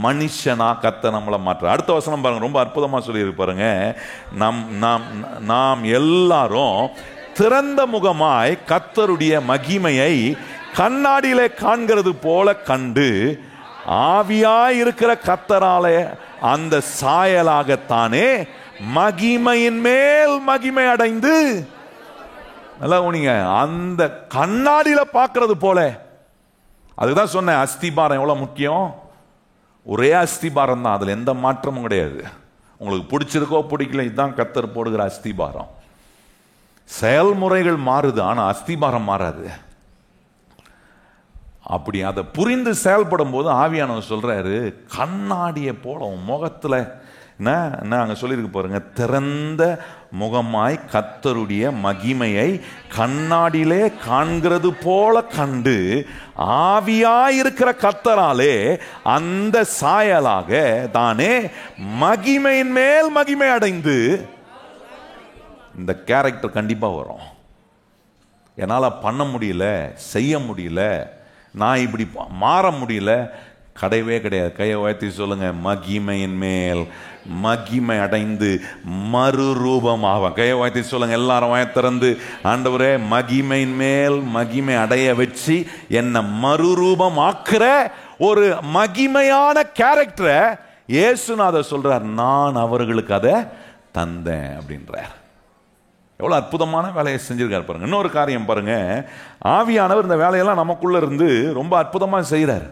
Speaker 1: மனுஷனா கர்த்தர் நம்மளை மாற்ற. அடுத்த வசனம் பாருங்க, ரொம்ப அற்புதமா சொல்லி பாருங்க, நாம் எல்லாரும் திறந்த முகமாய் கர்த்தருடைய மகிமையை கண்ணாடியிலே காண்கிறது போல கண்டு ஆவியாய் இருக்கிற கர்த்தராலே அந்த சாயலாகத்தானே மகிமையின் மேல் மகிமை அடைந்து. நல்லா உனிங்க, அந்த கண்ணாடியில பார்க்கறது போல. அதுதான் சொன்னேன், அஸ்திபாரம் எவ்வளவு முக்கியம். ஒரே அஸ்திபாரம் தான், அதுல எந்த மாற்றமும் கிடையாது. உங்களுக்கு பிடிச்சிருக்கோ பிடிக்கல, இதுதான் கர்த்தர் போடுகிற அஸ்திபாரம். செயல்முறைகள் மாறுது, ஆனா அஸ்திபாரம் மாறாது. அப்படி அதை புரிந்து செயல்படும் போது ஆவியானவர் சொல்றாரு, கண்ணாடியை போல முகத்துல என்ன அங்க சொல்லியிருக்கு பாருங்க, திறந்த முகமாய் கர்த்தருடைய மகிமையை கண்ணாடியிலே காண்கிறது போல கண்டு ஆவியாயிருக்கிற கர்த்தராலே அந்த சாயலாக தானே மகிமையின் மேல் மகிமை அடைந்து. இந்த கேரக்டர் கண்டிப்பா வரும். என்னால் பண்ண முடியல, செய்ய முடியல, நான் இப்படி மாற முடியல. கிடையவே கிடையாது. கையை உயர்த்தி சொல்லுங்க, மகிமையின் மேல் மகிமை அடைந்து மறுரூபம் ஆவான். கையை உயர்த்தி சொல்லுங்க, எல்லாரும் வாயை திறந்து, ஆண்டவரே மகிமையின் மேல் மகிமை அடைய வச்சு என்ன மறுரூபம் ஆக்குற ஒரு மகிமையான கேரக்டரை இயேசுநாதர் சொல்றார், நான் அவர்களுக்கு அதை தந்தேன் அப்படின்றார். எவ்வளவு அற்புதமான வேலையை செஞ்சிருக்காரு பாருங்க. இன்னொரு காரியம் பாருங்க, ஆவியானவர் இந்த வேலையெல்லாம் நமக்குள்ள இருந்து ரொம்ப அற்புதமா செய்யறாரு.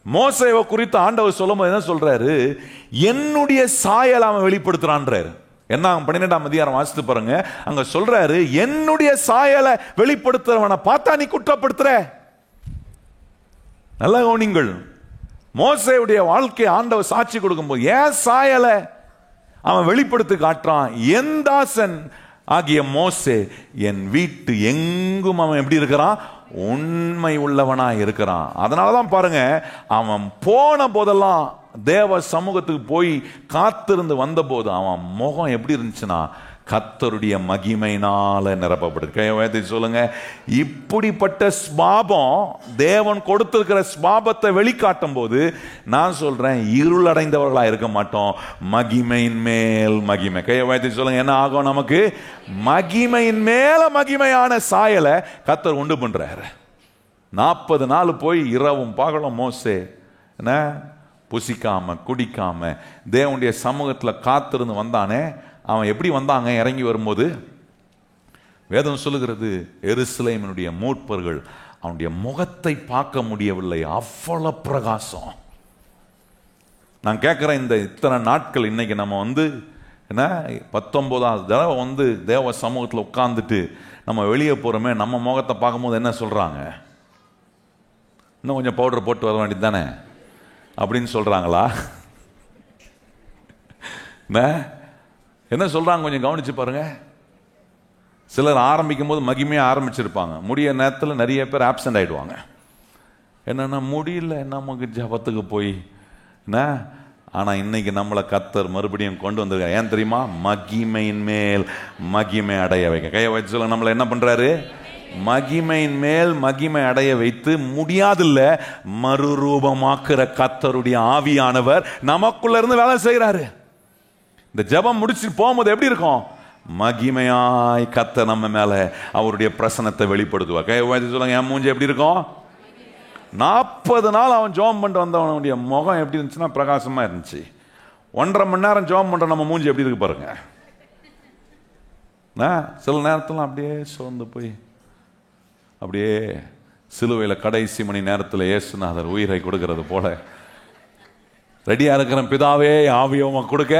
Speaker 1: மோசேவை குறித்து ஆண்டவர் சொல்லும்போது என்ன சொல்றாரு, என்னுடைய சாயலை அவன் வெளிப்படுத்துறான்றாரு. என்ன 12ஆம் அதிகாரம் வாசித்து பாருங்க, அங்க சொல்றாரு, என்னுடைய சாயலை வெளிப்படுத்துறவனை பார்த்தா நீ குற்றப்படுத்துற. நல்ல கவனிங்கள், மோசேவுடைய வாழ்க்கை ஆண்டவர் சாட்சி கொடுக்கும் போது ஏன் சாயலை அவன் வெளிப்படுத்தி காட்டுறான். என் தாசன் ஆகிய மோசே என் வீட்டு எங்கும் அவன் எப்படி இருக்கிறான், உண்மை உள்ளவனா இருக்கிறான். அதனாலதான் பாருங்க, அவன் போன போதெல்லாம் தேவ சமூகத்துக்கு போய் காத்திருந்து வந்த போது அவன் முகம் எப்படி இருந்துச்சுன்னா கர்த்தருடைய மகிமையினால நிரப்பப்பட்டு. சொல்லுங்க, இப்படிப்பட்ட ஸ்வாபம் தேவன் கொடுத்திருக்கிற ஸ்வாபத்தை வெளிக்காட்டும் போது நான் சொல்றேன், இருள் அடைந்தவர்களா இருக்க மாட்டோம், மகிமையின் மேல் மகிமை. கையை சொல்லுங்க, என்ன ஆகும், நமக்கு மகிமையின் மேல மகிமையான சாயலை கர்த்தர் உண்டு பண்றாரு. 40 நாள் போய் இரவும் பகலும் மோசே என்ன புசிக்காம குடிக்காம தேவனுடைய சமூகத்துல காத்திருந்து வந்தானே, அவன் எப்படி வந்தாங்க, இறங்கி வரும்போது வேதம் சொல்லுகிறது, எருசலேமினுடைய மூப்பர்கள் அவனுடைய முகத்தை பார்க்க முடியவில்லை, அவ்வளவு பிரகாசம். நான் கேட்கிறேன், இந்த இத்தனை நாட்கள் இன்னைக்கு நம்ம என்ன 19வது தடவை தேவ சமூகத்தில் உட்கார்ந்துட்டு நம்ம வெளியே போறோமே, நம்ம முகத்தை பார்க்கும்போது என்ன சொல்றாங்க, இன்னும் கொஞ்சம் பவுடர் போட்டு வர வேண்டியது தானே அப்படின்னு சொல்றாங்களா? என்ன சொல்றாங்க கொஞ்சம் கவனிச்சு பாருங்க. சிலர் ஆரம்பிக்கும் போது மகிமையா ஆரம்பிச்சிருப்பாங்க, முடிய நேரத்தில் நிறைய பேர் ஆப்சென்ட் ஆயிடுவாங்க. என்னன்னா முடியல, நமக்கு ஜபத்துக்கு போய் என்ன. ஆனா இன்னைக்கு நம்மளை கர்த்தர் மறுபடியும் கொண்டு வந்திருக்காரு. ஏன் தெரியுமா, மகிமையின் மேல் மகிமை அடைய வைக்க. கையை வச்சு சொல்ல, நம்மளை என்ன பண்றாரு, மகிமையின் மேல் மகிமை அடைய வைத்து முடியாதுல்ல மறுரூபமாக்குற கர்த்தருடைய ஆவியானவர் நமக்குள்ள இருந்து வேலை செய்யறாரு. இந்த ஜெபம் முடிச்சு போகும்போது எப்படி இருக்கும், மகிமையாய் கர்த்தர் நம்ம மேல அவருடைய பிரசன்னத்தை வெளிப்படுத்துவார். கையை சொல்லுங்க, என் மூஞ்சி எப்படி இருக்கும். 40 நாள் அவன் ஜெபம் பண்ணிட்டு வந்தவனுடைய முகம் எப்படி இருந்துச்சுன்னா பிரகாசமா இருந்துச்சு. 1.5 மணி நேரம் ஜெபம் பண்ற நம்ம மூஞ்சி எப்படி இருக்கு பாருங்க. சில நேரத்துல அப்படியே சோர்ந்து போய் அப்படியே சிலுவையில் கடைசி மணி நேரத்தில் இயேசுநாதர் உயிரை கொடுக்கிறது போல ரெடியா இருக்கிற பிதாவே ஆவியமா கொடுக்க.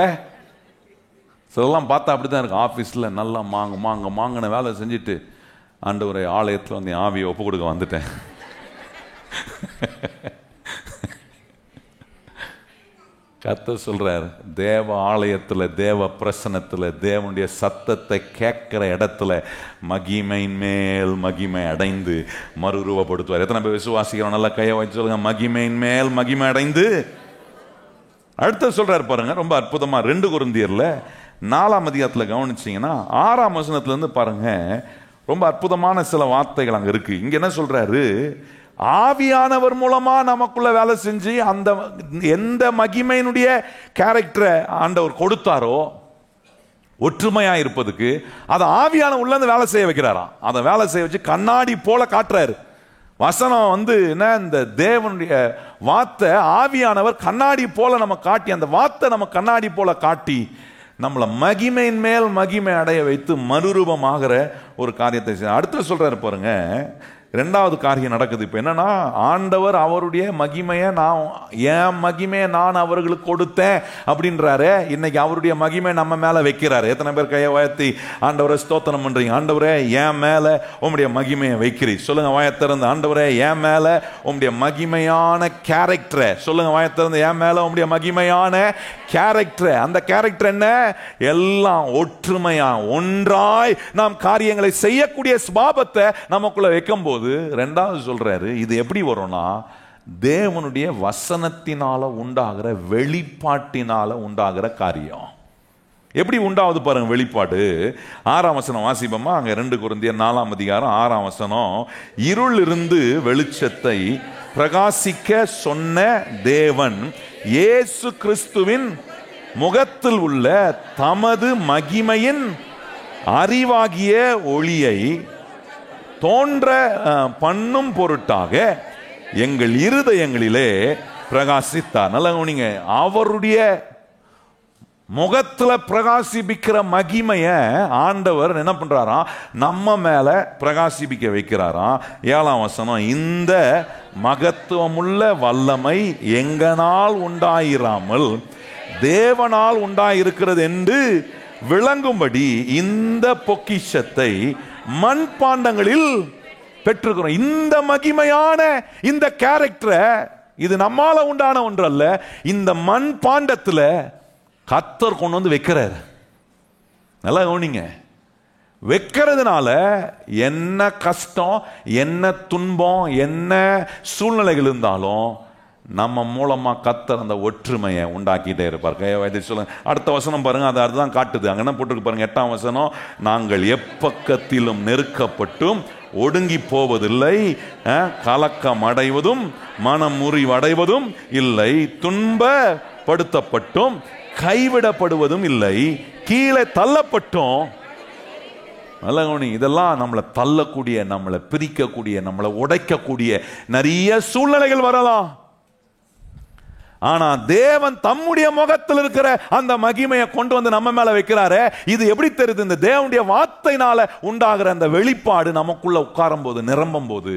Speaker 1: சிலெல்லாம் பார்த்தா அப்படித்தான் இருக்கு. ஆஃபீஸில் நல்லா மாங்கின வேலை செஞ்சுட்டு ஆண்டவரை ஆலயத்தில் ஆவியை ஒப்பு கொடுக்க வந்துட்டேன். கர்த்தர் சொல்றார், தேவ ஆலயத்தில் தேவ பிரசன்னத்தில் தேவனுடைய சத்தத்தை கேட்கிற இடத்துல மகிமையின் மேல் மகிமை அடைந்து மறுரூபப்படுத்துவார். எத்தனை பேர் விசுவாசிக்கிறோம்? நல்லா கையை வச்சு சொல்லுங்க, மகிமையின் மேல் மகிமை அடைந்து. அடுத்த சொல்றாரு பாருங்க, ரொம்ப அற்புதமா 2 கொரிந்தியர்ல 4ஆம் அதிகாரத்தில் கவனிச்சீங்கன்னா 6ஆம் வசனத்திலிருந்து பாருங்க, ரொம்ப அற்புதமான சில வார்த்தைகள் அங்க இருக்கு. இங்க என்ன சொல்றாரு, ஆவியானவர் மூலமா நமக்குள்ள வேலை செஞ்சு அந்த எந்த மகிமையினுடைய கேரக்டரை ஆண்டவர் கொடுத்தாரோ ஒற்றுமையா இருப்பதுக்கு, அதை ஆவியான உள்ள வேலை செய்ய வைக்கிறாராம். அதை வேலை செய்ய வச்சு கண்ணாடி போல காட்டுறாரு. வசனம் என்ன, இந்த தேவனுடைய வார்த்தை ஆவியானவர் கண்ணாடி போல நம்ம காட்டி, அந்த வார்த்தை நம்ம கண்ணாடி போல காட்டி நம்மளை மகிமையின் மேல் மகிமை அடைய வைத்து மறுரூபமாகிற ஒரு காரியத்தை செய்ய. அடுத்து சொல்றாரு பாருங்க, 2வது காரியம் நடக்குது. இப்ப என்னன்னா, ஆண்டவர் அவருடைய மகிமையை என் மகிமையை நான் அவர்களுக்கு கொடுத்தேன் அப்படின்றாரு. இன்னைக்கு அவருடைய மகிமை நம்ம மேல வைக்கிறாரு. எத்தனை பேர் கையை உயர்த்தி ஆண்டவரை ஸ்தோத்திரம் பண்றீங்க? ஆண்டவரே என் மேல உம்முடைய மகிமையை வைக்கிறீர். சொல்லுங்க வாயத்திறந்து, ஆண்டவரே என் மேல உம்முடைய மகிமையான கேரக்டரை சொல்லுங்க. வாயத்திறந்து, என் மேல உம்முடைய மகிமையான கேரக்டர். அந்த கேரக்டர் என்ன? எல்லாம் ஒற்றுமையா ஒன்றாய் நாம் காரியங்களை செய்யக்கூடிய சுபாவத்தை நமக்குள்ள வைக்கும் போது 2வது சொல்றாரு, இது எப்படி வரும்னா தேவனுடைய வசனத்தினால உண்டாகிற வெளிப்பாட்டினால உண்டாகிற காரியம். எப்படி உண்டாவது பாருங்க வெளிப்பாடு. 6ஆம் வசனம் வாசிப்போமா? அங்க 2 கொரிந்தியர் 4ஆம் அதிகாரம் 6ஆம் வசனம். இருள் இருந்து வெளிச்சத்தை பிரகாசிக்க சொன்ன தேவன் இயேசு கிறிஸ்துவின் முகத்தில் உள்ள தமது மகிமையின் அறிவாகிய ஒளியை தோன்ற பண்ணும் பொருட்டாக எங்கள் இருதயங்களிலே பிரகாசித்தார். நல்லா கவனிங்க, அவருடைய முகத்துல பிரகாசிப்பிக்கிற மகிமைய ஆண்டவர் என்ன பண்றாராம்? நம்ம மேல பிரகாசிப்பிக்க வைக்கிறாராம். 7ஆம் வசனம், இந்த மகத்துவமுள்ள வல்லமை எங்கனால் உண்டாயிராமல் தேவனால் உண்டாயிருக்கிறது என்று விளங்கும்படி இந்த பொக்கிஷத்தை மண்பாண்டங்களில் பெற்றுக்கிறோம். இந்த மகிமையான இந்த கேரக்டரை, இது நம்மால உண்டான ஒன்று அல்ல, இந்த மண் பாண்டத்துல கர்த்தர் கொண்டு வந்து வைக்கிறார். நல்லா கவனிங்க, வைக்கிறதுனால என்ன கஷ்டம், என்ன துன்பம், என்ன சூழ்நிலைகள் இருந்தாலும் நம்ம மூலமா கர்த்தர் அந்த ஒற்றுமையை உண்டாக்கிட்டே இருப்பார். சொல்லுங்க, அடுத்த வசனம் பாருங்க, அது அதுதான் காட்டுது. அங்க என்ன போட்டிருக்கு பாருங்க, 8ஆம் வசனம். நாங்கள் எப்பக்கத்திலும் நெருக்கப்பட்டும் ஒடுங்கி போவதில்லை, கலக்கம் அடைவதும் மனம் முறிவடைவதும் இல்லை, துன்பப்படுத்தப்பட்டும் கைவிடப்படுவதும் இல்லை, கீழே தள்ளப்பட்டும். இதெல்லாம் நம்மளை தள்ளக்கூடிய, நம்மளை பிரிக்கக்கூடிய, நம்மளை உடைக்கக்கூடிய நிறைய சூழ்நிலைகள் வரலாம். ஆனா தேவன் தம்முடைய முகத்தில் இருக்கிற அந்த மகிமையை கொண்டு வந்து நம்ம மேல வைக்கிறாரு. இது எப்படி தெரியுது? இந்த தேவனுடைய வார்த்தையினால உண்டாகிற அந்த வெளிப்பாடு நமக்குள்ள உட்காரும் போது, நிரம்பும் போது.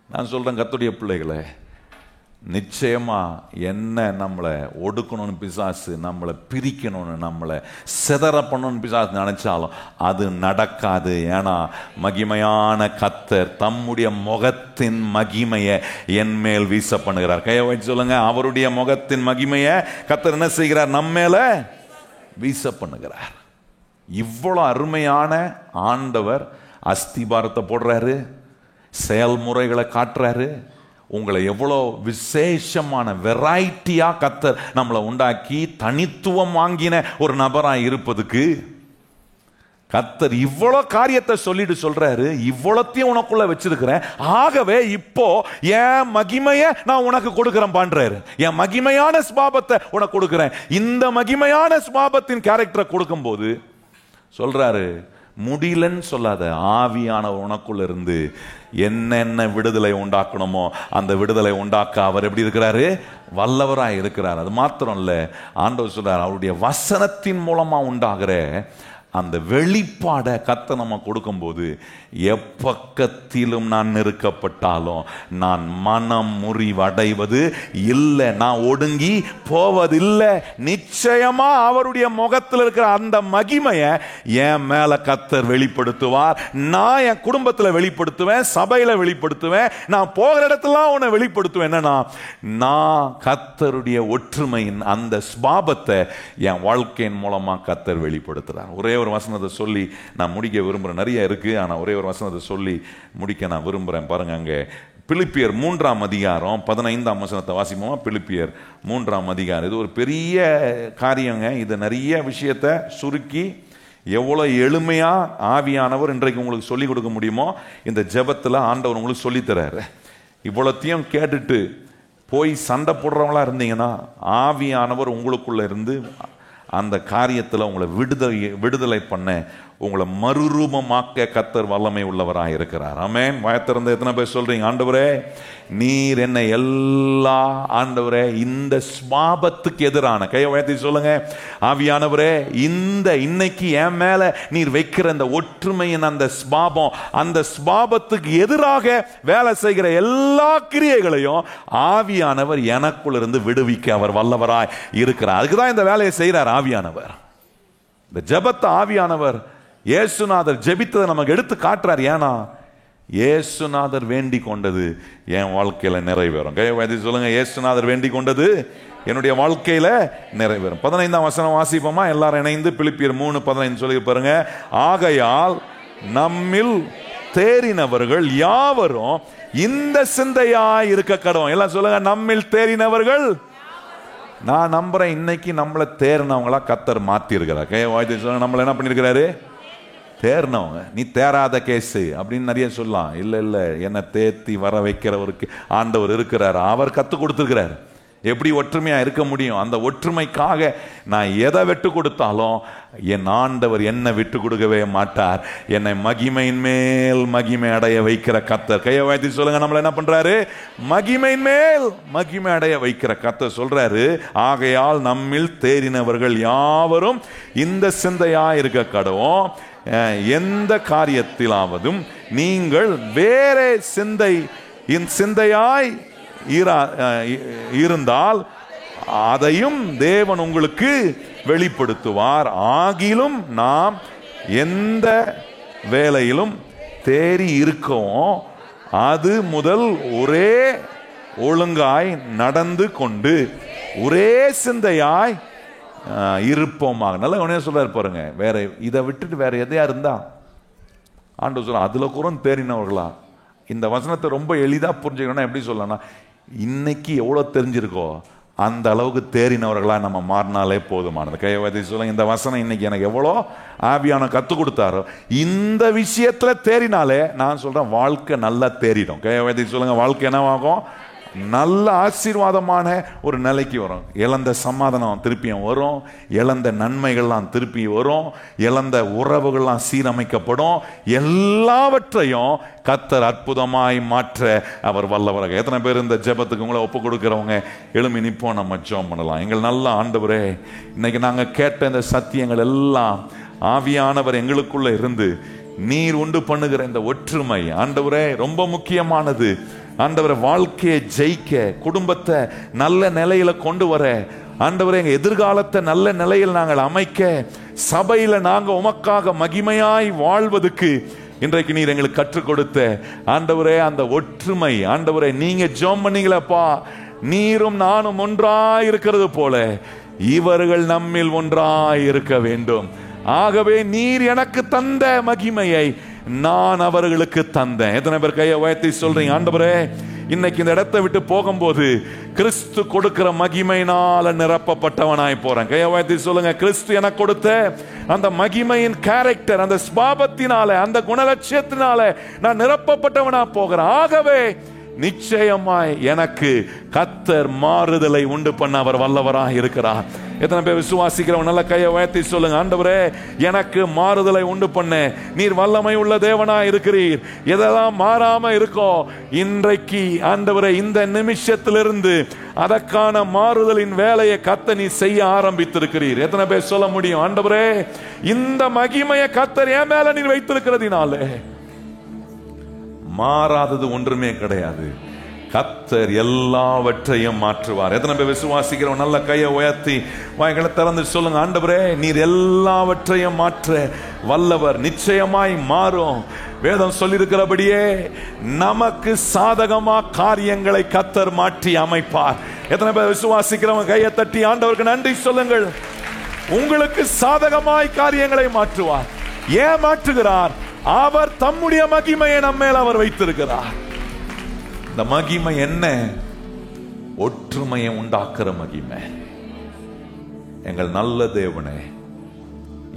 Speaker 1: நான் சொல்றேன் கர்த்தருடைய பிள்ளைகளே, நிச்சயமா என்ன நம்மளை ஒடுக்கணும்னு பிசாசு, நம்மளை பிரிக்கணும்னு, நம்மளை சிதற பண்ணணும்னு பிசாசு நினைச்சாலும் அது நடக்காது. ஏன்னா மகிமையான கர்த்தர் தம்முடைய முகத்தின் மகிமையை என் மேல் வீச பண்ணுகிறார். கையை வச்சு சொல்லுங்க, அவருடைய முகத்தின் மகிமையை கர்த்தர் என்ன செய்கிறார்? நம்ம மேல வீச பண்ணுகிறார். இவ்வளவு அருமையான ஆண்டவர் அஸ்திபாரத்தை போடுறாரு, செயல்முறைகளை காட்டுறாரு. உங்களை எவ்வளோ விசேஷமான வெரைட்டியா கர்த்தர் நம்மளை உண்டாக்கி தனித்துவம் வாங்கின ஒரு நபராக இருப்பதுக்கு கர்த்தர் இவ்வளோ காரியத்தை சொல்லிட்டு சொல்றாரு, இவ்வளோத்தையும் உனக்குள்ள வச்சிருக்கிறேன், ஆகவே இப்போ என் மகிமையை நான் உனக்கு கொடுக்கிறேன் பண்றாரு. என் மகிமையான ஸ்வாபத்தை உனக்கு கொடுக்கிறேன். இந்த மகிமையான ஸ்வாபத்தின் கேரக்டரை கொடுக்கும் போது சொல்றாரு, முடியலன்னு சொல்லாத, ஆவியானவர் உனக்குள்ள இருந்து என்னென்ன விடுதலை உண்டாக்கணுமோ அந்த விடுதலை உண்டாக்க அவர் எப்படி இருக்கிறாரு? வல்லவராய் இருக்கிறார். அது மாத்திரம் இல்ல, ஆண்டவர் சொல்றார், அவருடைய வசனத்தின் மூலமா உண்டாகிற அந்த வெளிப்பாடை கர்த்தர் நம்ம கொடுக்கும்போது, எப்பக்கத்திலும் நான் நெருக்கப்பட்டாலும் நான் மனம் முறிவடைவது இல்லை, நான் ஒடுங்கி போவதில்லை. நிச்சயமா அவருடைய முகத்தில் இருக்கிற அந்த மகிமையை என் மேல கர்த்தர் வெளிப்படுத்துவார். நான் என் குடும்பத்தில் வெளிப்படுத்துவேன், சபையில வெளிப்படுத்துவேன், நான் போகிற இடத்துல உன்னை வெளிப்படுத்துவேன். என்னன்னா, நான் கர்த்தருடைய ஒற்றுமையின் அந்த ஸ்வாபத்தை என் வாழ்க்கையின் மூலமா கர்த்தர் வெளிப்படுத்துறார். ஒரே ஒரு வசனத்தை சொல்லி நான் முடிக்க விரும்புறேன். நிறைய இருக்கு, ஆனா ஒரே ஒரு வசனத்தை சொல்லி முடிக்க நான் விரும்புறேன். பாருங்க, அங்க பிலிப்பியர் 3ஆம் அதிகாரம் 15ஆம் வசனத்தை வாசிப்போமா? பிலிப்பியர் 3ஆம் அதிகாரம். இது ஒரு பெரிய காரியங்க. இது நிறைய விஷயத்தை சுருக்கி எவ்வளோ எளிமையா ஆவியானவர் இன்றைக்கு உங்களுக்கு சொல்லிக் கொடுக்க முடியுமோ இந்த ஜெபத்தில் ஆண்டவர் உங்களுக்கு சொல்லித்தராரு. இவ்வளோத்தையும் கேட்டுட்டு போய் சண்டை போடுறவங்களா இருந்தீங்கன்னா, ஆவியானவர் உங்களுக்குள்ள இருந்து அந்த காரியத்தில் உங்களை விடுதலை பண்ண, உங்களை மறுரூபமாக்க கர்த்தர் வல்லமை உள்ளவராக இருக்கிறார். ஆமென். வாயத்திறந்த எத்தனை பேர் சொல்றீங்க, ஆண்டவரே நீர் என்னை எல்லா, ஆண்டவரே இந்த ஸ்வாபத்துக்கு எதிரான, கையை உயர்த்தி சொல்லுங்க, ஆவியானவரே இந்த இன்னைக்கு என் மேல நீர் வைக்கிற இந்த ஒற்றுமையின் அந்த ஸ்வாபம், அந்த ஸ்வாபத்துக்கு எதிராக வேலை செய்கிற எல்லா கிரியைகளையும் ஆவியானவர் எனக்குள்ள இருந்து விடுவிக்க அவர் வல்லவராய் இருக்கிறார். அதுக்குதான் இந்த வேலையை செய்கிறார் ஆவியானவர். இந்த ஜெபத்தை ஆவியானவர் இயேசுநாதர் ஜெபித்ததை நமக்கு எடுத்து காட்டுறார். ஏன்னா இயேசுநாதர் வேண்டிக் கொண்டது என் வாழ்க்கையில நிறைவேறும். சொல்லுங்க, இயேசுநாதர் வேண்டிக் கொண்டது என்னுடைய வாழ்க்கையில நிறைவேறும். 15ஆம் வசனம் வாசிப்போமா? எல்லாரும் இணைந்து பிலிப்பியர் 3:15 சொல்லி பாருங்க. ஆகையால் நம்மில் தேறினவர்கள் யாவரும் இந்த சிந்தையாய் இருக்க கடவும். எல்லாம் சொல்லுங்க, நம்மில் தேறினவர்கள் நான் நம்புறேன் இன்னைக்கு நம்மளை தேர்னவங்களா கத்தர் மாத்தி இருக்கிறார். நம்மள என்ன பண்ணிருக்கிறாரு? தேர்னவங்க. நீ தேராத கேஸு அப்படின்னு நிறைய சொல்லலாம். இல்லை இல்லை, என்னை தேர்த்தி வர வைக்கிறவருக்கு ஆண்டவர் இருக்கிறார். அவர் கற்றுக் கொடுத்துருக்கிறார் எப்படி ஒற்றுமையா இருக்க முடியும். அந்த ஒற்றுமைக்காக நான் எதை விட்டு கொடுத்தாலும் என் ஆண்டவர் என்னை விட்டு கொடுக்கவே மாட்டார். என்னை மகிமையின் மேல் மகிமை அடைய வைக்கிற கர்த்தர். கையை வாய்த்தி சொல்லுங்க, நம்மள என்ன பண்றாரு? மகிமையின் மேல் மகிமை அடைய வைக்கிற கர்த்தர் சொல்றாரு. ஆகையால் நம்மில் தேறினவர்கள் யாவரும் இந்த சிந்தையா இருக்க கடவும், எந்த காரியத்திலாவதும் நீங்கள் வேறே சிந்தையாய் இருந்தால் அதையும் தேவன் உங்களுக்கு வெளிப்படுத்துவார். ஆகிலும் நாம் எந்த வேலையிலும் தேறி இருக்கவும் அது முதல் ஒரே ஒழுங்காய் நடந்து கொண்டு ஒரே சிந்தையாய் இருப்போமாக. நல்லா உடனே சொல்றாரு பாருங்க. வேற இதை விட்டுட்டு வேற எதையா இருந்தா ஆண்டவர் சொல்ல அதுல கூட தேறினவர்களா. இந்த வசனத்தை ரொம்ப எளிதா புரிஞ்சுக்கணும்னா எப்படி சொல்லலாம்? இன்னைக்கு எவ்வளவு தெரிஞ்சிருக்கோ அந்த அளவுக்கு தேறினவர்களா நம்ம மாறினாலே போதுமானது. கையவாதி சொல்லுங்க, இந்த வசனம் இன்னைக்கு எனக்கு எவ்வளோ ஆவியான கற்றுக் கொடுத்தாரோ இந்த விஷயத்துல தேறினாலே நான் சொல்றேன் வாழ்க்கை நல்லா தேறிடும். கையவாதி சொல்லுங்க, வாழ்க்கை என்னவாகும்? நல்ல ஆசீர்வாதமான ஒரு நிலைக்கு வரும். இழந்த சமாதானம் திருப்பியும் வரும், இழந்த நன்மைகள்லாம் திருப்பி வரும், இழந்த உறவுகள்லாம் சீரமைக்கப்படும். எல்லாவற்றையும் கர்த்தர் அற்புதமாய் மாற்ற அவர் வல்லவராக. எத்தனை பேர் இந்த ஜெபத்துக்கு உங்களை ஒப்பு கொடுக்கிறவங்க எழுமி நிற்போம், நம்ம ஜெபம் பண்ணலாம். எங்கள் நல்ல ஆண்டவரே, இன்னைக்கு நாங்கள் கேட்ட இந்த சத்தியங்கள் எல்லாம் ஆவியானவர் எங்களுக்குள்ள இருந்து நீர் உண்டு பண்ணுகிற இந்த ஒற்றுமை ஆண்டவரே ரொம்ப முக்கியமானது. ஆண்டவரை வாழ்க்கையை ஜெயிக்க, குடும்பத்தை நல்ல நிலையில கொண்டு வர, ஆண்டவரே எங்க எதிர்காலத்தை நல்ல நிலையில் நாங்கள் அமைக்க, சபையில நாங்க உமக்காக மகிமையாய் வாழ்வதற்கு இன்றைக்கு நீர் எங்களுக்கு கற்றுக் கொடுத்த ஆண்டவரே அந்த ஒற்றுமை, ஆண்டவரே நீங்க ஜெபம் பண்ணீங்களப்பா, நீரும் நானும் ஒன்றாய் இருக்கிறது போல இவர்கள் நம்மில் ஒன்றாய் இருக்க வேண்டும். ஆகவே நீர் எனக்கு தந்த மகிமையை நான் அவர்களுக்கு தந்தேன். எத்தனை பேர் கையை உயர்த்தி சொல்றீங்க, ஆண்டவரே இன்னைக்கு இந்த இடத்தை விட்டு போகும்போது கிறிஸ்து கொடுக்கிற மகிமையினால நிரப்பப்பட்டவனாய் போறேன். கையை உயர்த்தி சொல்லுங்க, கிறிஸ்து எனக்கு கொடுத்த அந்த மகிமையின் கேரக்டர், அந்த ஸ்பாபத்தினால, அந்த குணலட்சியத்தினால நான் நிரப்பப்பட்டவனா போகிறேன். ஆகவே நிச்சயமாய் எனக்கு கர்த்தர் மாறுதலை உண்டு பண்ண அவர் வல்லவராக இருக்கிறார். எத்தனை பேர் விசுவாசிக்கிறவங்க நல்ல கையை உயர்த்தி சொல்லுங்க, ஆண்டவரே எனக்கு மாறுதலை உண்டு பண்ண நீர் வல்லமை உள்ள தேவனா இருக்கிறீர். எதெல்லாம் மாறாம இருக்கோ இன்றைக்கு ஆண்டவரே இந்த நிமிஷத்திலிருந்து அதற்கான மாறுதலின் வேலையை கர்த்தர் நீ செய்ய ஆரம்பித்திருக்கிறீர். எத்தனை பேர் சொல்ல முடியும், ஆண்டவரே இந்த மகிமையை கர்த்தர் என் மேல நீர் வைத்திருக்கிறதுனாலே மாறாதது ஒன்றுமே கிடையாது. கர்த்தர் எல்லாவற்றையும் மாற்றுவார். எத்தனை பேர் விசுவாசிக்கிறோம்? நல்ல கையை உயர்த்தி வாய்களை திறந்து சொல்லுங்க, ஆண்டவரே நீர் எல்லாவற்றையும் மாற்ற வல்லவர். நிச்சயமாய் மாறும். வேதம் சொல்லியிருக்கிறபடியே நமக்கு சாதகமா காரியங்களை கர்த்தர் மாற்றி அமைப்பார். எத்தனை பேர் விசுவாசிக்கிறவங்க கையை தட்டி ஆண்டவருக்கு நன்றி சொல்லுங்கள். உங்களுக்கு சாதகமாய் காரியங்களை மாற்றுவார். ஏன் மாற்றுகிறார்? அவர் தம்முடைய மகிமையை நம்மேல் அவர் வைத்திருக்கிறார். இந்த மகிமை என்ன? ஒற்றுமையை உண்டாக்குற மகிமை. எங்கள் நல்ல தேவனே,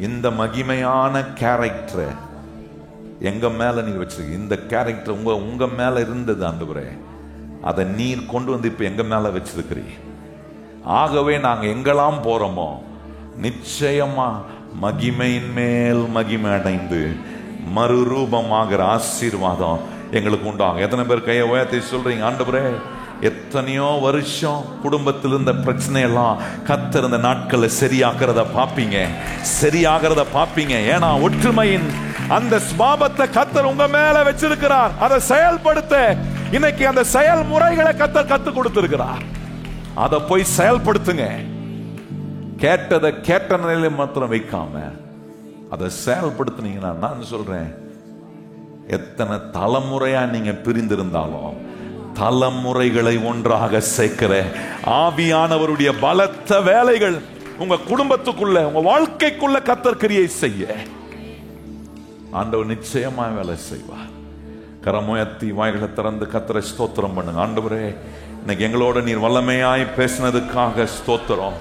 Speaker 1: இந்த மகிமையான கேரக்டரை எங்க மேல நீங்க வச்சிருக்கீங்க. இந்த கேரக்டர் உங்க மேல இருந்தது ஆண்டவரே, அதை நீர் கொண்டு வந்து இப்ப எங்க மேல வச்சிருக்கிறீங்க. ஆகவே நாங்க எங்கெல்லாம் போறோமோ நிச்சயமா மகிமையின் மேல் மகிமை அடைந்து மறுரூபமாகிற ஆசீர்வாதம் எங்களுக்கு உண்டாகும். எத்தனை பேர் கையை உயர்த்தி சொல்றீங்க, ஆண்டவரே எத்தனையோ வருஷம் குடும்பத்தில் இருந்த பிரச்சனை எல்லாம் கர்த்தர் இந்த நாட்களை சரியாகிறத பாப்பீங்க. ஏன்னா ஒற்றுமையின் அந்த ஸ்வாபத்தை கர்த்தர் உங்க மேல வச்சிருக்கிறார். அதை செயல்படுத்த இன்னைக்கு அந்த செயல்முறைகளை கர்த்தர் கத்துக் கொடுத்திருக்கிறார். அதை போய் செயல்படுத்துங்க. கேட்டதை கேட்ட நிலையில மாத்திரம் வைக்காம அதை செயல்படுத்தினீங்கன்னா நான் சொல்றேன், எத்தனை தலைமுறையா நீங்க பிரிந்திருந்தாலும் தலைமுறைகளை ஒன்றாக சேர்க்கிற ஆவியானவருடைய பலத்த வேலைகள் உங்க குடும்பத்துக்குள்ள, உங்க வாழ்க்கைக்குள்ள கர்த்தர் கிரியை செய்ய ஆண்டவர் நிச்சயமா வேலை செய்வார். கரமுயர்த்தி வாய்களை திறந்து கர்த்தரை ஸ்தோத்திரம் பண்ணுங்க. ஆண்டவரே இன்னைக்கு எங்களோட நீர் வல்லமையாய் பேசினதுக்காக ஸ்தோத்திரம்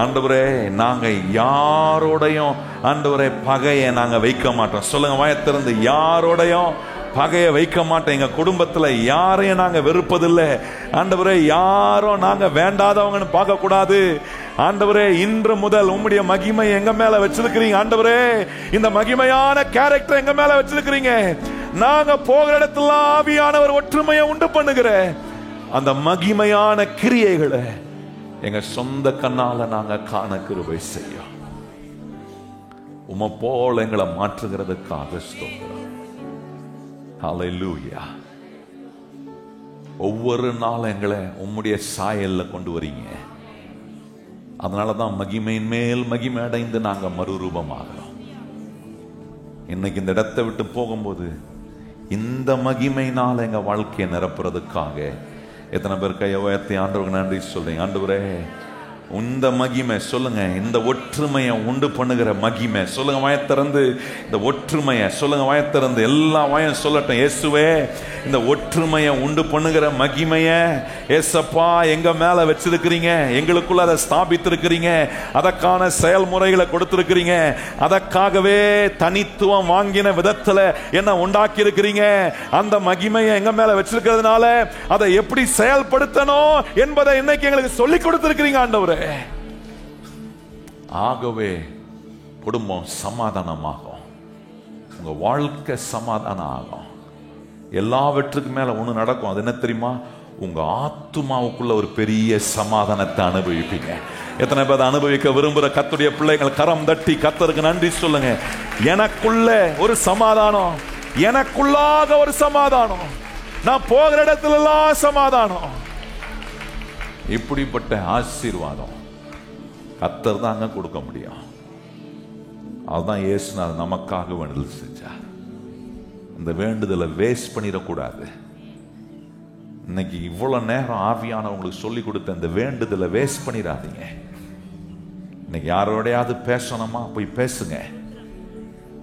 Speaker 1: ஆண்டவரே. நாங்க யாரோடையும் ஆண்டவரே பகையை நாங்க வைக்க மாட்டோம். சொல்லுங்க வாயத்திறந்து, யாரோடையும் பகையை வைக்க மாட்டோம். எங்க குடும்பத்துல யாரையும் நாங்க வெறுப்பதில்லை ஆண்டவரே. யாரும் நாங்க வேண்டாதவங்கன்னு பார்க்க கூடாது ஆண்டவரே. இன்று முதல் உம்முடைய மகிமை எங்க மேல வச்சிருக்கிறீங்க ஆண்டவரே. இந்த மகிமையான கேரக்டர் எங்க மேல வச்சிருக்கிறீங்க. நாங்க போகிற இடத்துல ஆவியானவர் ஒற்றுமையை உண்டு பண்ணுகிற அந்த மகிமையான கிரியைகளை எங்க சொந்த கண்ணால நாங்க காண கிருபை செய்யும். உம்மை போல எங்களை மாற்றுகிறதுக்காக ஸ்தோத்திரம். ஹல்லேலூயா. ஒவ்வொரு நாளும் எங்களை உம்முடைய சாயல்ல கொண்டு வரீங்க. அதனாலதான் மகிமையின் மேல் மகிமை அடைந்து நாங்க மறுரூபமாகிறோம். இன்னைக்கு இந்த இடத்தை விட்டு போகும்போது இந்த மகிமையினால எங்க வாழ்க்கையை நிரப்புறதுக்காக எத்தனை பேர் கையை உயர்த்தி ஆண்டவருக்கு நன்றி சொல்றீங்க? ஆண்டவரே, இந்த மகிமை சொல்லுங்க, இந்த ஒற்றுமையை உண்டு பண்ணுகிற மகிமை சொல்லுங்க. வாயத்திறந்து இந்த ஒற்றுமையை சொல்லுங்க. வாயத்திறந்து எல்லா வாயம் சொல்லட்டும். இயேசுவே, இந்த ஒற்றுமையை உண்டு பண்ணுகிற மகிமையை ஏசப்பா எங்க மேல வச்சிருக்கிறீங்க. எங்களுக்குள்ள அதை ஸ்தாபித்திருக்கிறீங்க. அதற்கான செயல்முறைகளை கொடுத்திருக்கிறீங்க. அதற்காகவே தனித்துவம் வாங்கின விதத்துல என்ன உண்டாக்கி இருக்கிறீங்க. அந்த மகிமையை எங்க மேல வச்சிருக்கிறதுனால அதை எப்படி செயல்படுத்தணும் என்பதை இன்னைக்கு எங்களுக்கு சொல்லிக் கொடுத்திருக்கிறீங்க ஆண்டவரே. ஆகவே குடும்பம் சமாதானமாகும். உங்க வாழ்க்கை சமாதானம் ஆகும். எல்லாவற்றுக்கு மேல ஒண்ணு நடக்கும். அது என்ன தெரியுமா? உங்க ஆத்துமாவுக்குள்ள ஒரு பெரிய சமாதானத்தை அனுபவிப்பீங்க. எத்தனை பேர் அனுபவிக்க விரும்புற கர்த்தருடைய பிள்ளைகள் கரம் தட்டி கர்த்தருக்கு நன்றி சொல்லுங்க. எனக்குள்ள ஒரு சமாதானம், எனக்குள்ளாக ஒரு சமாதானம், நான் போகிற இடத்துல எல்லாம் சமாதானம். இப்படிப்பட்ட ஆசீர்வாதம் கர்த்தர் தாங்க கொடுக்க முடியும். அதுதான் இயேசுநாதர் நமக்காக வேண்டுதல் செஞ்சார். இந்த வேண்டுதலை வேஸ்ட் பண்ணிடக்கூடாது. இன்னைக்கு இவ்வளவு நேரம் ஆவியானவங்களுக்கு சொல்லி கொடுத்த இந்த வேண்டுதலை வேஸ்ட் பண்ணிடாதீங்க. இன்னைக்கு யாரோடையாவது பேசணுமா போய் பேசுங்க.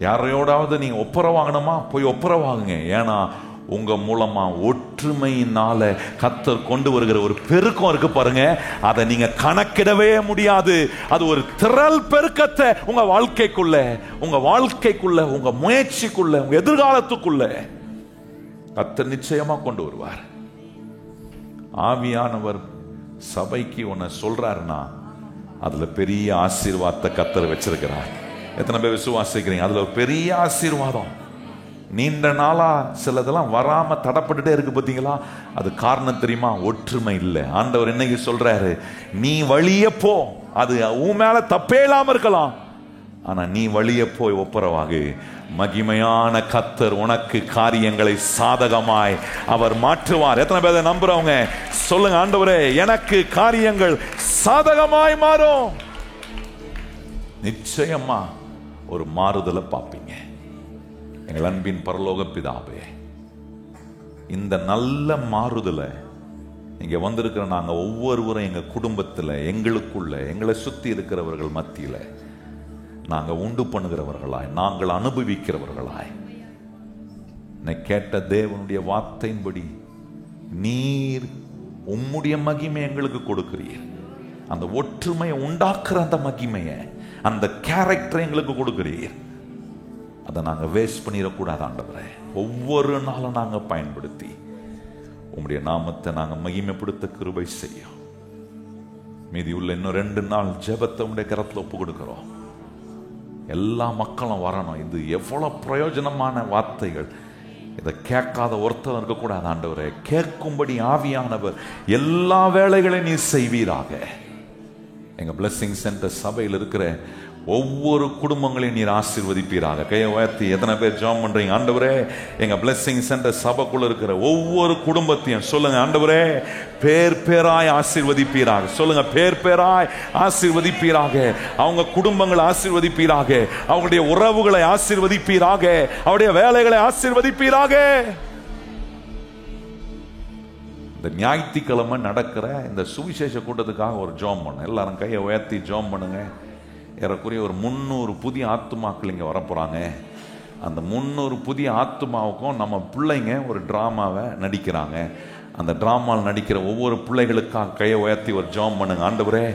Speaker 1: யாரையோடாவது நீங்க ஒப்புரவாகணுமா போய் ஒப்புரவாகுங்க. ஏன்னா உங்க மூலமா ஒற்றுமையினால கர்த்தர் கொண்டு வருகிற ஒரு பெருக்கம் இருக்கு பாருங்க. அதை நீங்க கணக்கிடவே முடியாது. அது ஒரு திரள் பெருக்கத்தை உங்க வாழ்க்கைக்குள்ள உங்க முயற்சிக்குள்ள உங்க எதிர்காலத்துக்குள்ள கர்த்தர் நிச்சயமா கொண்டு வருவார். ஆவியானவர் சபைக்கு ஒன்னு சொல்றாருன்னா அதுல பெரிய ஆசீர்வாதத்தை கர்த்தர் வச்சிருக்கிறார். எத்தனை பேர் விசுவாசிக்கிறீங்க? அதுல ஒரு பெரிய ஆசீர்வாதம். நீண்ட நாளா சிலதெல்லாம் வராம தடப்பட்டுட்டே இருக்கு பாத்தீங்களா? அது காரணம் தெரியுமா? ஒற்றுமை இல்லை. ஆண்டவர் இன்னைக்கு சொல்றாரு, நீ வழிய போ. அது உன் மேல தப்பே இல்லாம இருக்கலாம், ஆனா நீ வழிய போய் ஒப்புரவாகு. மகிமையான கர்த்தர் உனக்கு காரியங்களை சாதகமாய் அவர் மாற்றுவார். எத்தனை பேர் நம்புறவங்க சொல்லுங்க? ஆண்டவரே, எனக்கு காரியங்கள் சாதகமாய் மாறும். நிச்சயமா ஒரு மாறுதலை பார்ப்பீங்க. எங்கள் அன்பின் பரலோக பிதாவே, இந்த நல்ல மாறுதலை இங்க வந்திருக்கிற நாங்க ஒவ்வொருவரும் எங்க குடும்பத்துல, எங்களுக்குள்ள, எங்களை சுத்தி இருக்கிறவர்கள் மத்தியில நாங்க உண்டு பண்ணுகிறவர்களாய், நாங்கள் அனுபவிக்கிறவர்களாய், கேட்ட தேவனுடைய வார்த்தையின்படி நீர் உம்முடைய மகிமை எங்களுக்கு கொடுக்கிறீர். அந்த ஒற்றுமையை உண்டாக்குற அந்த மகிமையை, அந்த கேரக்டரை எங்களுக்கு கொடுக்கிறீர். அதை நாங்கள் வேஸ்ட் பண்ணிடக்கூடாது ஆண்டவரே. ஒவ்வொரு நாளும் நாங்கள் பயன்படுத்தி உம்முடைய நாமத்தை நாங்கள் மகிமைப்படுத்த கிருபை செய்யும். மீதி உள்ள இன்னும் 2 நாள் ஜெபத்தை உம்முடைய கரத்தில் ஒப்பு கொடுக்கிறோம். எல்லா மக்களும் வரணும். இது எவ்வளவு பிரயோஜனமான வார்த்தைகள். இதை கேட்காத ஒருத்தர் இருக்கக்கூடாது ஆண்டவரே. கேட்கும்படி ஆவியானவர் எல்லா வேலைகளையும் நீர் செய்வீராக. எங்க பிளஸிங் சென்டர் சபையில் இருக்கிற ஒவ்வொரு குடும்பங்களையும் நீர் ஆசீர்வதிப்பீராக. கையை உயர்த்தி எத்தனை பேர் ஜெபம் பண்றீங்க? ஆண்டவரே, எங்க பிளஸிங் சென்டர் சபைக்குள்ள இருக்கிற ஒவ்வொரு குடும்பத்தையும் சொல்லுங்க ஆண்டவரே, பேர் பேராய் ஆசீர்வதிப்பீராக. சொல்லுங்க, பேர் பேராய் ஆசீர்வதிப்பீராக. அவங்க குடும்பங்களை ஆசீர்வதிப்பீராக. அவங்களுடைய உறவுகளை ஆசீர்வதிப்பீராக. அவருடைய வேலைகளை ஆசீர்வதிப்பீராக. இந்த ஞாயிற்றுக்கிழமை நடக்கிற இந்த சுவிசேஷ கூட்டத்துக்காக ஒரு ஜெபம் பண்ணு. எல்லாரும் கையை உயர்த்தி ஜெபம் பண்ணுங்க. ஏறக்குறைய ஒரு 300 புதிய ஆத்துமாக்கள் இங்கே வரப்போகிறாங்க. அந்த 300 புதிய ஆத்துமாவுக்கும் நம்ம பிள்ளைங்க ஒரு ட்ராமாவை நடிக்கிறாங்க. அந்த டிராமாவில் நடிக்கிற ஒவ்வொரு பிள்ளைகளுக்காக கையை உயர்த்தி ஒரு ஜெபம் பண்ணுங்க. ஆண்டவரே,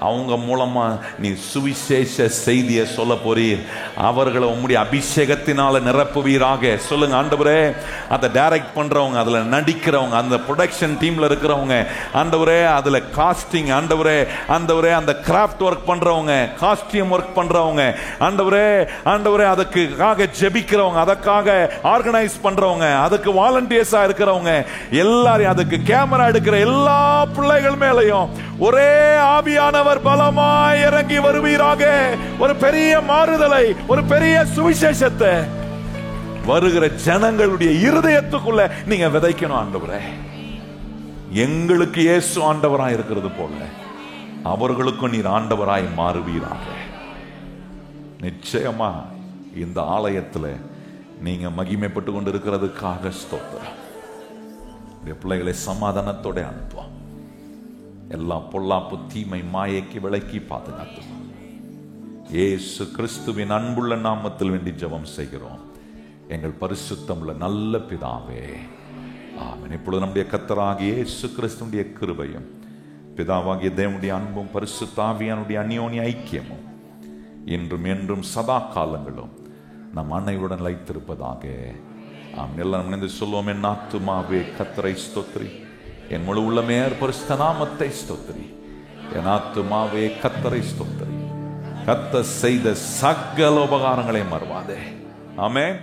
Speaker 1: அவங்க மூலமா நீ சுவிசேஷ செய்தியை சொல்ல போறீர், அவர்களை உம்முடைய அபிஷேகத்தினால நிரப்புவீராக சொல்லுங்க. ஆண்டவரே, அதை டைரக்ட் பண்றவங்க, அதுல நடிக்கிறவங்க, அந்த ப்ரொடக்ஷன் டீம்ல இருக்கிறவங்க, ஆண்டவரே அதுல காஸ்டிங், ஆண்டவரே அந்த கிராஃப்ட் ஒர்க் பண்றவங்க, காஸ்டியூம் ஒர்க் பண்றவங்க, ஆண்டவரே அதுக்காக ஜெபிக்கிறவங்க, அதற்காக ஆர்கனைஸ் பண்றவங்க, அதுக்கு வாலண்டியர்ஸா இருக்கிறவங்க எல்லாரும், அதுக்கு கேமரா எடுக்கிற எல்லா பிள்ளைகள் மேலையும் ஒரே ஆவியானவர் பலமாய் இறங்கி வருவீராக. ஒரு பெரிய மாறுதலை, ஒரு பெரிய சுவிசேஷத்தை வருகிற ஜனங்களுடைய இருதயத்துக்குள்ள நீங்க விதைக்கணும். ஆண்டவரே, எங்களுக்கு இயேசு ஆண்டவராய் இருக்கிறது போல அவர்களுக்கும் நீர் ஆண்டவராய் மாறுவீராக. நிச்சயமா இந்த ஆலயத்துல நீங்க மகிமைப்பட்டு கொண்டு இருக்கிறதுக்காக ஸ்தோத்திரம். பிள்ளைகளை சமாதானத்தோட அனுப்புவோம். எல்லா பொல்லாப்பு, தீமை, மாயைக்கு விலக்கி பாதுகாத்து இயேசு கிறிஸ்துவின் அன்புள்ள நாமத்தில் வேண்டி ஜெபம் செய்கிறோம் எங்கள் பரிசுத்தமுள்ள நல்ல பிதாவே, ஆமென். இப்பொழுது நம்முடைய கர்த்தராகிய இயேசு கிறிஸ்துவின் கிருபையும் பிதாவாகிய தேவனுடைய அன்பும் பரிசுத்த ஆவியானுடைய அந்யோன்ய ஐக்கியமும் இன்றும் என்றும் சதா காலங்களும் நம் அன்னையுடன் லைத்திருப்பதாக. ஆமென். எல்லாம் இணைந்து சொல்லுவோம். என் ஆத்துமாவே கர்த்தரை ஸ்தோத்திரி, என் முழு உள்ளமே பரிசுத்த நாமத்தை ஸ்தோத்திரி. என் ஆத்துமாவே கர்த்தரை ஸ்தோத்திரி, கர்த்தர் செய்த சகல உபகாரங்களை மறவாதே. ஆமென்.